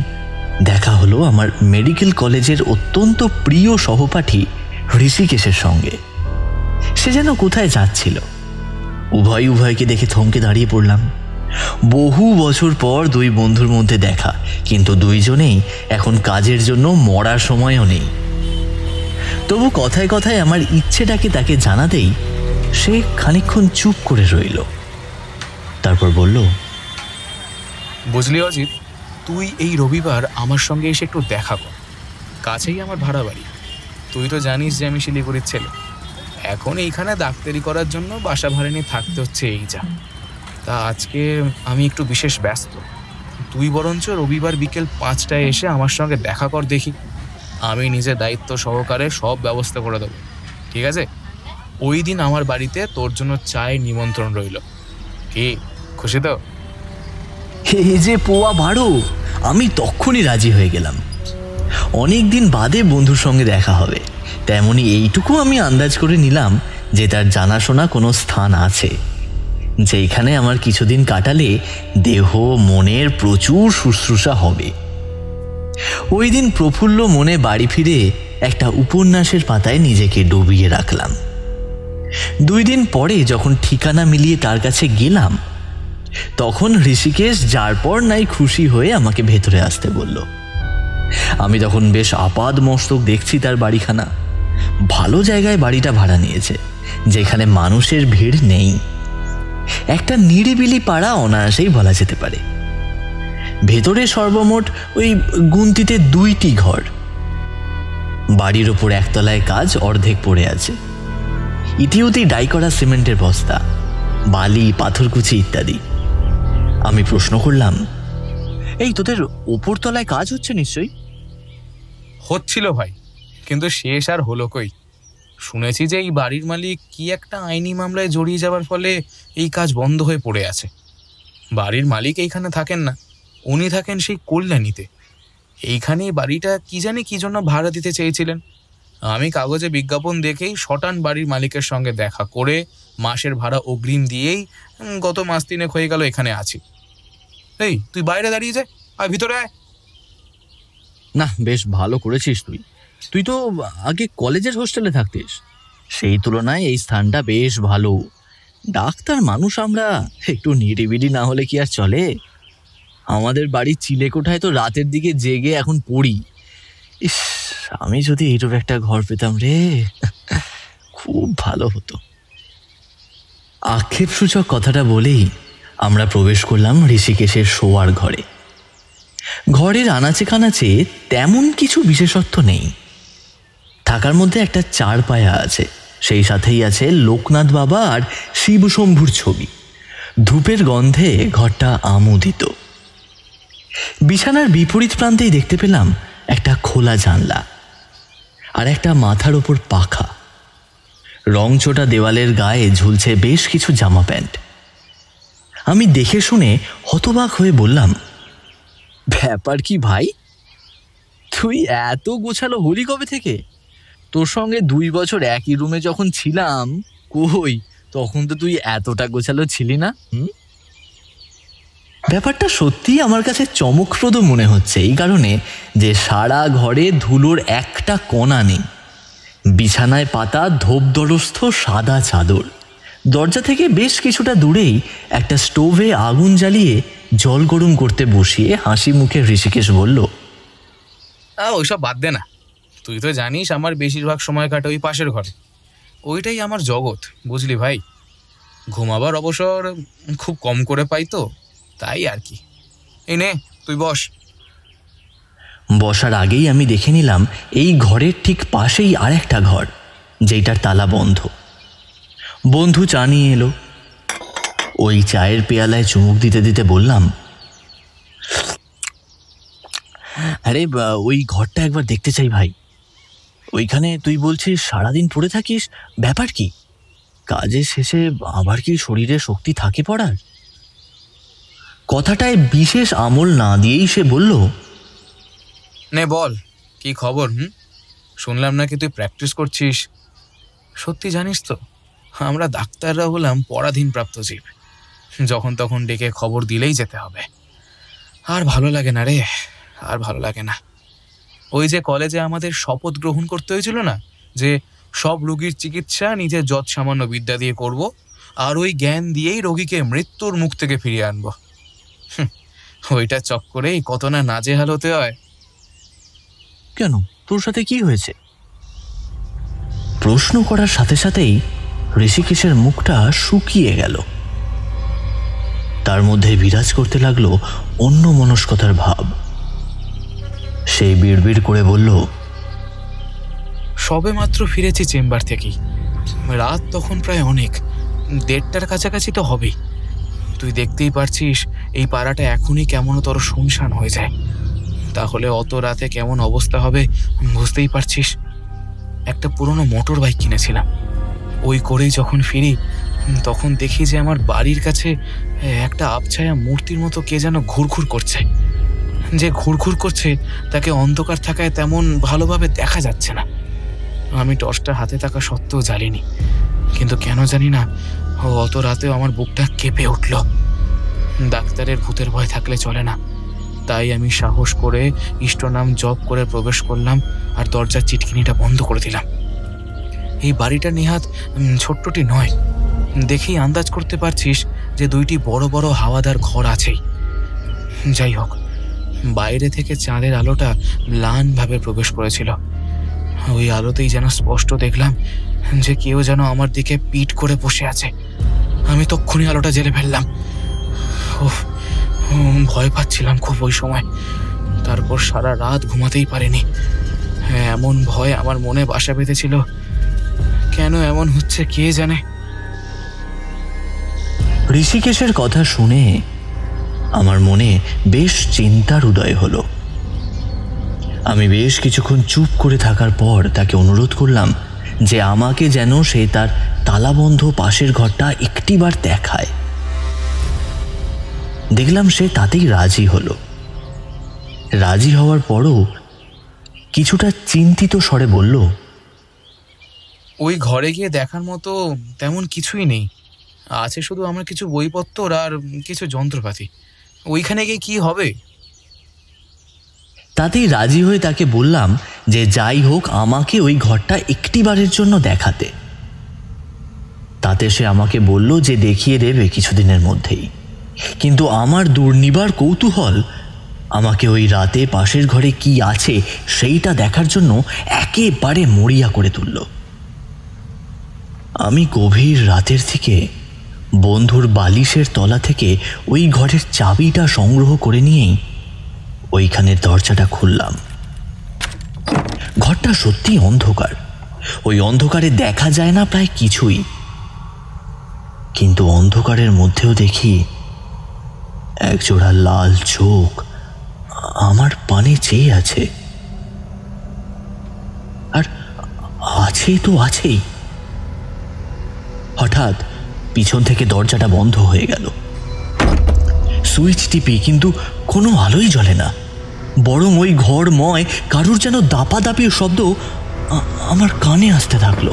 দেখা হলো আমার মেডিকেল কলেজের অত্যন্ত প্রিয় সহপাঠী ঋষিকেশের সঙ্গে। সে যেন কোথায় যাচ্ছিল। উভয়কে দেখে থমকে দাঁড়িয়ে পড়লাম। বহু বছর পর 2 বন্ধুর মধ্যে দেখা, কিন্তু 2 জনেই এখন কাজের জন্য মরার সময়ও নেই। তবু কথায় কথায় আমার ইচ্ছেটাকে তাকে জানাতেই সে খানিকক্ষণ চুপ করে রইল। তারপর বলল, বুঝলি অজিত, তুই এই রবিবার আমার সঙ্গে এসে একটু দেখা কর। কাছেই আমার ভাড়া বাড়ি। তুই তো জানিস যে আমি শিলিগুড়ির ছেলে। এখন এইখানে ডাক্তারি করার জন্য বাসা ভাড়া নিয়ে থাকতে হচ্ছে, এই যা। তা আজকে আমি একটু বিশেষ ব্যস্ত। তুই বরঞ্চ রবিবার বিকেল 5টায় এসে আমার সঙ্গে দেখা কর দেখি। আমি নিজের দায়িত্ব সহকারে সব ব্যবস্থা করে দেবো, ঠিক আছে? ওই দিন আমার বাড়িতে তোর জন্য চায়ের নিমন্ত্রণ রইল। কি খুশি তো? এই যে পোয়া ভাড়ো, আমি তখনই রাজি হয়ে গেলাম। অনেক দিন বাদে বন্ধুর সঙ্গে দেখা হবে, তেমনি এইটুকু আমি আন্দাজ করে নিলাম যে তার জানাশোনা কোনো স্থান আছে যেখানে আমার কিছুদিন কাটালে দেহ মনের প্রচুর শুশ্রূষা হবে। ওই দিন প্রফুল্ল মনে বাড়ি ফিরে একটা উপন্যাসের পাতায় নিজেকে ডুবিয়ে রাখলাম। 2 দিন পরে যখন ঠিকানা মিলিয়ে তার কাছে গেলাম, তখন ঋষিকেশ যার পর নাই খুশি হয়ে আমাকে ভেতরে আসতে বলল। আমি তখন বেশ আপাদ মস্তক দেখছি তার বাড়িখানা। ভালো জায়গায় বাড়িটা ভাড়া নিয়েছে, যেখানে মানুষের ভিড় নেই। একটা নিরিবিলি পাড়া অনায়াসেই বলা যেতে পারে। ভেতরে সর্বমোট ওই গুনতিতে 2টি ঘর। বাড়ির ওপর একতলায় কাজ অর্ধেক পড়ে আছে, ইতিউতি ডাই করা সিমেন্টের বস্তা, বালি, পাথরকুচি ইত্যাদি। আমি প্রশ্ন করলাম, এই তোদের ওপর তলায় কাজ হচ্ছে নিশ্চয়ই? হচ্ছিল ভাই, কিন্তু শেষ আর হলো কই। শুনেছি যে এই বাড়ির মালিক কি একটা আইনি মামলায় জড়িয়ে যাওয়ার ফলে এই কাজ বন্ধ হয়ে পড়ে আছে। বাড়ির মালিক এইখানে থাকেন না, উনি থাকেন সেই কল্যাণীতে। এইখানে বাড়িটা কি জানি কি জন্য ভাড়া দিতে চেয়েছিলেন। আমি কাগজে বিজ্ঞাপন দেখেই শটান বাড়ির মালিকের সঙ্গে দেখা করে মাসের ভাড়া অগ্রিম দিয়েই গত মাস 3 হয়ে গেল এখানে আছি। এই তুই বাইরে দাঁড়িয়ে যা, আর ভিতরে আয়। না, বেশ ভালো করেছিস তুই। তুই তো আগে কলেজের হোস্টেলে থাকতিস, সেই তুলনায় এই স্থানটা বেশ ভালো। ডাক্তার মানুষ আমরা, একটু নিরিবিলি না হলে কি আর চলে? আমাদের বাড়ির চিলেকোঠায় তো রাতের দিকে জেগে এখন পড়ি। ইস, আমি যদি এইরকম একটা ঘর পেতাম রে, খুব ভালো হতো। আক্ষেপসূচক কথাটা বলেই আমরা প্রবেশ করলাম ঋষিকেশের শোয়ার ঘরে। ঘরের আনাচে কানাচে তেমন কিছু বিশেষত্ব নেই। থাকার মধ্যে একটা 4 পায়া আছে, সেই সাথেই আছে লোকনাথ বাবা আর শিবশম্ভুর ছবি। ধূপের গন্ধে ঘরটা আমোদিত। বিছানার বিপরীত প্রান্তেই দেখতে পেলাম একটা খোলা জানলা আর একটা মাথার ওপর পাখা। রংচোটা দেওয়ালের গায়ে ঝুলছে বেশ কিছু জামা প্যান্ট। আমি দেখে শুনে হতবাক হয়ে বললাম, ব্যাপার কি ভাই, তুই এত গোছালো হলি কবে থেকে? তোর সঙ্গে 2 বছর একই রুমে যখন ছিলাম, কই তখন তো তুই এতটা গোছালো ছিলি না। ব্যাপারটা সত্যিই আমার কাছে চমকপ্রদ মনে হচ্ছে এই কারণে যে সারা ঘরে ধুলোর একটা কণা নেই। বিছানায় পাতা ধোপদরস্থ সাদা চাদর। দরজা থেকে বেশ কিছুটা দূরেই একটা স্টোভে আগুন জ্বালিয়ে জল গরম করতে বসিয়ে হাসি মুখে ঋষিকেশ বলল, ওইসব বাদ দে না, তুই তো জানিস আমার বেশিরভাগ সময় কাটে ওই পাশের ঘরে। ওইটাই আমার জগৎ, বুঝলি ভাই। ঘুমাবার অবসর খুব কম করে পাই তো, তাই আর কি। এই নে তুই বস। বসার আগেই আমি দেখে নিলাম এই ঘরের ঠিক পাশেই আর একটা ঘর, যেটার তালা বন্ধ। বন্ধু চা নিয়ে এলো। ওই চায়ের পেয়ালায় চুমুক দিতে দিতে বললাম, আরে ওই ঘরটা একবার দেখতে চাই ভাই। ওইখানে তুই বলছিস সারাদিন পড়ে থাকিস, ব্যাপার কি? কাজের শেষে আবার কি শরীরে শক্তি থাকে পড়ার? কথাটায় বিশেষ আমল না দিয়েই সে বলল, নে বল, কি খবর? শুনলাম নাকি তুই প্র্যাকটিস করছিস। সত্যি জানিস তো, আমরা ডাক্তাররা হলাম পরাধীনপ্রাপ্ত জীব, যখন তখন ডেকে খবর দিলেই যেতে হবে। আর ভালো লাগে না রে, আর ভালো লাগে না। ওই যে কলেজে আমাদের শপথ গ্রহণ করতে হয়েছিল না, যে সব রোগীর চিকিৎসা নিজের যৎ সামান্য বিদ্যা দিয়ে করব, আর ওই জ্ঞান দিয়েই রোগীকে মৃত্যুর মুখ থেকে ফিরিয়ে আনব। ওইটা চক্করেই কত না নাজেহাল হতে হয়। কেন, তোর সাথে কি হয়েছে? প্রশ্ন করার সাথে সাথেই ঋষিকেশের মুখটা শুকিয়ে গেল। তার মধ্যে বিরাজ করতে লাগলো অন্য মনস্কতার ভাব। সেই বিড়বিড় করে বলল, সবে মাত্র ফিরেছি চেম্বার থেকেই। রাত তখন প্রায় অনেক, 1:30টার কাছাকাছি তো হবেই। তুই দেখতেই পারছিস এই পাড়াটা এখনই কেমনতর শুনশান হয়ে যায়, তাহলে অত রাতে কেমন অবস্থা হবে বুঝতেই পারছিস। একটা পুরনো মোটর বাইক কিনেছিলাম, ওই করেই যখন ফিরি তখন দেখি যে আমার বাড়ির কাছে একটা আবছায়া মূর্তির মতো কে যেন ঘুরঘুর করছে। যে ঘুরঘুর করছে তাকে অন্ধকার থাকায় তেমন ভালোভাবে দেখা যাচ্ছে না। আমি টর্চটা হাতে থাকা সত্ত্বেও জ্বালিনি, কিন্তু কেন জানি না অত রাতেও আমার বুকটা কেঁপে উঠল। ডাক্তারের ভূতের ভয় থাকলে চলে না, তাই আমি সাহস করে ইষ্টনাম জপ করে প্রবেশ করলাম আর দরজার চিটকিনিটা বন্ধ করে দিলাম। এই বাড়িটা নেহাত ছোট্টটি নয়, দেখেই আন্দাজ করতে পারছিস যে 2টি বড় বড় হাওয়াদার ঘর আছেই। যাই হোক, বাইরে থেকে চাঁদের আলোটা ম্লানভাবে প্রবেশ করেছিল। ওই আলোতেই যেন স্পষ্ট দেখলাম যে কেউ যেন আমার দিকে পিঠ করে বসে আছে। আমি তক্ষুনি আলোটা জ্বেলে ফেললাম। ভয় পাচ্ছিলাম খুব ওই সময়। তারপর সারা রাত ঘুমাতেই পারিনি। এমন ভয় আমার মনে বাসা বেঁধেছিল, কেন এমন হচ্ছে কে জানে। ঋষিকেশের কথা শুনে আমার মনে বেশ চিন্তার উদয় হলো। আমি বেশ কিছুক্ষণ চুপ করে থাকার পর তাকে অনুরোধ করলাম যে আমাকে যেন সে তার তালাবন্ধ পাশের ঘরটা একটিবার দেখায়। দেখলাম সে তাতেই রাজি হলো। রাজি হওয়ার পরও কিছুটা চিন্তিত স্বরে বলল, ওই ঘরে গিয়ে দেখার মতো তেমন কিছুই নেই, আছে শুধু আমার কিছু বইপত্র আর কিছু যন্ত্রপাতি। ওইখানে গিয়ে কি হবে? তাতেই রাজি হয়ে তাকে বললাম যে যাই হোক আমাকে ওই ঘরটা একটিবারের জন্য দেখাতে। তাতে সে আমাকে বলল যে দেখিয়ে দেবে কিছুদিনের মধ্যেই। কিন্তু আমার দুর্নিবার কৌতূহল আমাকে ওই রাতে পাশের ঘরে কি আছে সেইটা দেখার জন্য একেবারে মরিয়া করে তুলল। আমি গভীর রাতের থেকে বন্ধুর বালিশের তলা থেকে ওই ঘরের চাবিটা সংগ্রহ করে নিয়েই ওইখানের দরজাটা খুললাম। ঘরটা সত্যি অন্ধকার, ওই অন্ধকারে দেখা যায় না প্রায় কিছুই, কিন্তু অন্ধকারের মধ্যেও দেখি একজোড়া লাল চোখ আমার পানে চেয়ে আছে। আর আছে তো আছেই। হঠাৎ পিছন থেকে দরজাটা বন্ধ হয়ে গেল। সুইচ টিপি, কিন্তু কোনো আলোই জ্বলে না, বরং ওই ঘরময় কারুর যেন দাপাদাপির শব্দ আমার কানে আসতে থাকলো।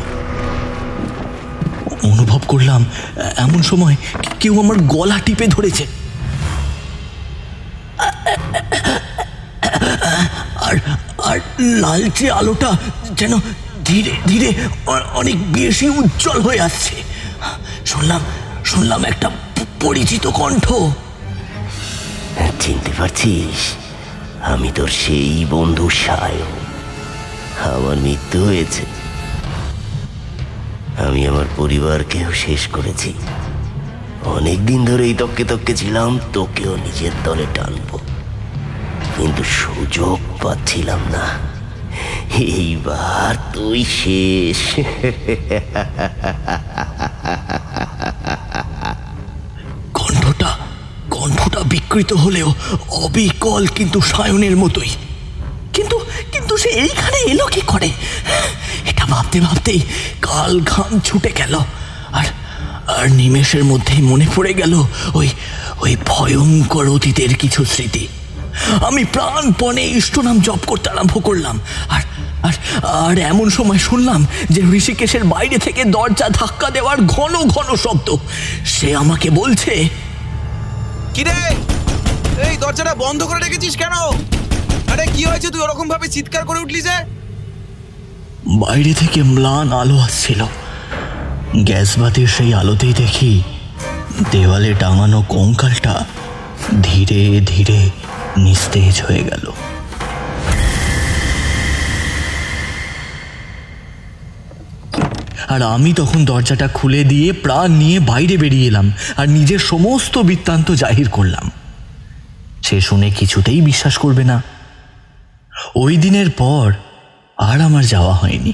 অনুভব করলাম এমন সময় কেউ আমার গলা টিপে ধরেছে। আর লালচে আলোটা যেন ধীরে ধীরে অনেক বেশি উজ্জ্বল হয়ে আসছে। শুনলাম একটা পরিচিত কণ্ঠ। চিনতে পারছিস? আমি তোর সেই বন্ধু সায়ন। আমার মৃত্যু হয়েছে, আমি আমার পরিবারকেও শেষ করেছি। অনেকদিন ধরেই তককে ছিলাম তোকেও নিজের দলে টানবো, কিন্তু সুযোগ পাচ্ছিলাম না। এইবার তুই শেষ। কণ্ঠটা বিকৃত হলেও অবিকল, কিন্তু সায়নের মতোই। কিন্তু সে এইখানে এলো কি করে? এটা ভাবতে ভাবতেই কাল ঘাম ছুটে গেল। আর নিমেষের মধ্যেই মনে পড়ে গেল ওই ভয়ঙ্কর অতীতের কিছু স্মৃতি। আমি প্রাণপণে ইষ্টনাম জপ করতে আরম্ভ করলাম। আর এমন সময় শুনলাম যে ঋষিকেশের বাইরে থেকে দরজা ধাক্কা দেওয়ার ঘন ঘন শব্দ। সে আমাকে বলছে, কিরে, এই দরজাটা বন্ধ করে রেখেছিস কেন? আরে কি হয়েছে, তুই ওরকম ভাবে চিৎকার করে উঠলি যে? বাইরে থেকে ম্লান আলো আসছিল। গ্যাস বাতির সেই আলোতেই দেখি দেওয়ালে টাঙানো কঙ্কালটা ধীরে ধীরে নিস্তেজ হয়ে গেল। আর আমি তখন দরজাটা খুলে দিয়ে প্রাণ নিয়ে বাইরে বেরিয়ে এলাম আর নিজের সমস্ত বৃত্তান্ত জাহির করলাম। সে শুনে কিছুতেই বিশ্বাস করবে না। ওই দিনের পর আর আমার যাওয়া হয়নি।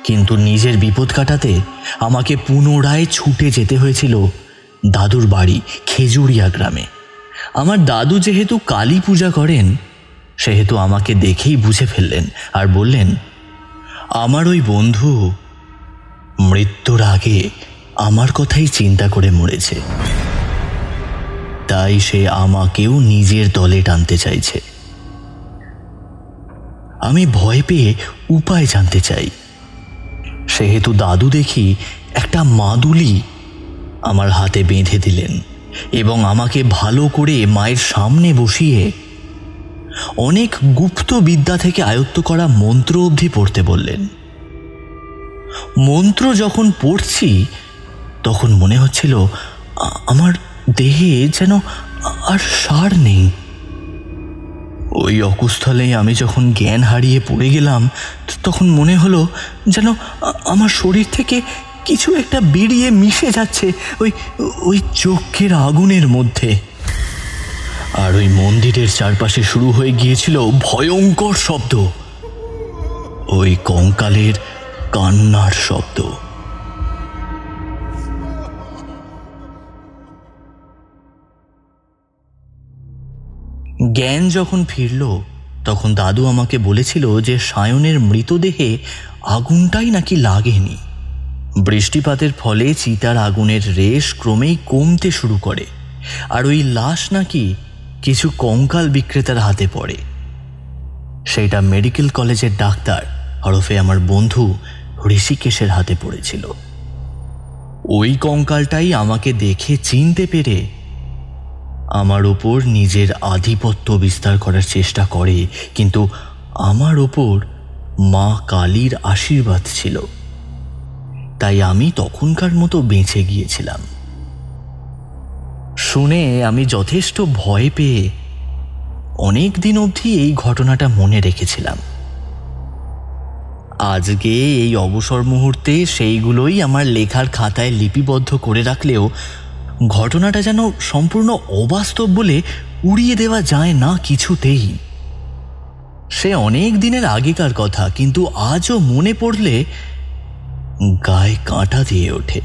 কিন্তু নিজের বিপদ কাটাতে আমাকে পুনরায় ছুটে যেতে হয়েছিল দাদুর বাড়ি খেজুরিয়া গ্রামে। আমার দাদু যেহেতু কালী পূজা করেন, সেহেতু আমাকে দেখেই বুঝে ফেললেন আর বললেন, আমার ওই বন্ধু মৃত্যুর আগে আমার কথাই চিন্তা করে মরেছে, তাই সে আমাকেও নিজের দলে টানতে চাইছে। আমি ভয় পেয়ে উপায় জানতে চাই। সেহেতু দাদু দেখি একটা মাদুলি আমার হাতে বেঁধে দিলেন এবং আমাকে ভালো করে মায়ের সামনে বসিয়ে অনেক গুপ্ত বিদ্যা থেকে আয়ত্ত করা মন্ত্র অবধি পড়তে বললেন। মন্ত্র যখন পড়ছি তখন মনে হচ্ছিল আমার দেহে যেন আর সার নেই। ওই অকুস্থলে আমি যখন জ্ঞান হারিয়ে পড়ে গেলাম, তখন মনে হলো যেন আমার শরীর থেকে কিছু একটা বেরিয়ে মিশে যাচ্ছে ওই চোখের আগুনের মধ্যে। আর ওই মন্দিরের চারপাশে শুরু হয়ে গিয়েছিল ভয়ঙ্কর শব্দ, ওই কঙ্কালের কান্নার শব্দ। জ্ঞান যখন ফিরল তখন দাদু আমাকে বলেছিল যে সায়নের মৃতদেহে আগুনটাই নাকি লাগেনি। বৃষ্টিপাতের ফলে চিতার আগুনের রেশ ক্রমেই কমতে শুরু করে, আর ওই লাশ নাকি কিছু কঙ্কাল বিক্রেতার হাতে পড়ে। সেটা মেডিকেল কলেজের ডাক্তার হরফে আমার বন্ধু ঋষিকেশের হাতে পড়েছিল। ওই কঙ্কালটাই আমাকে দেখে চিনতে পেরে আমার ওপর নিজের আধিপত্য বিস্তার করার চেষ্টা করে, কিন্তু আমার ওপর মা কালীর আশীর্বাদ ছিল, তাই আমি তখনকার মতো বেঁচে গিয়েছিলাম। শুনে আমি যথেষ্ট ভয় পেয়ে অনেক দিন অবধি এই ঘটনাটা মনে রেখেছিলাম। আজকে এই অবসর মুহূর্তে সেইগুলোই আমার লেখার খাতায় লিপিবদ্ধ করে রাখলেও ঘটনাটা যেন সম্পূর্ণ অবাস্তব বলে উড়িয়ে দেওয়া যায় না কিছুতেই। সে অনেক দিনের আগেকার কথা, কিন্তু আজও মনে পড়লে গায়ে কাঁটা দিয়ে ওঠে।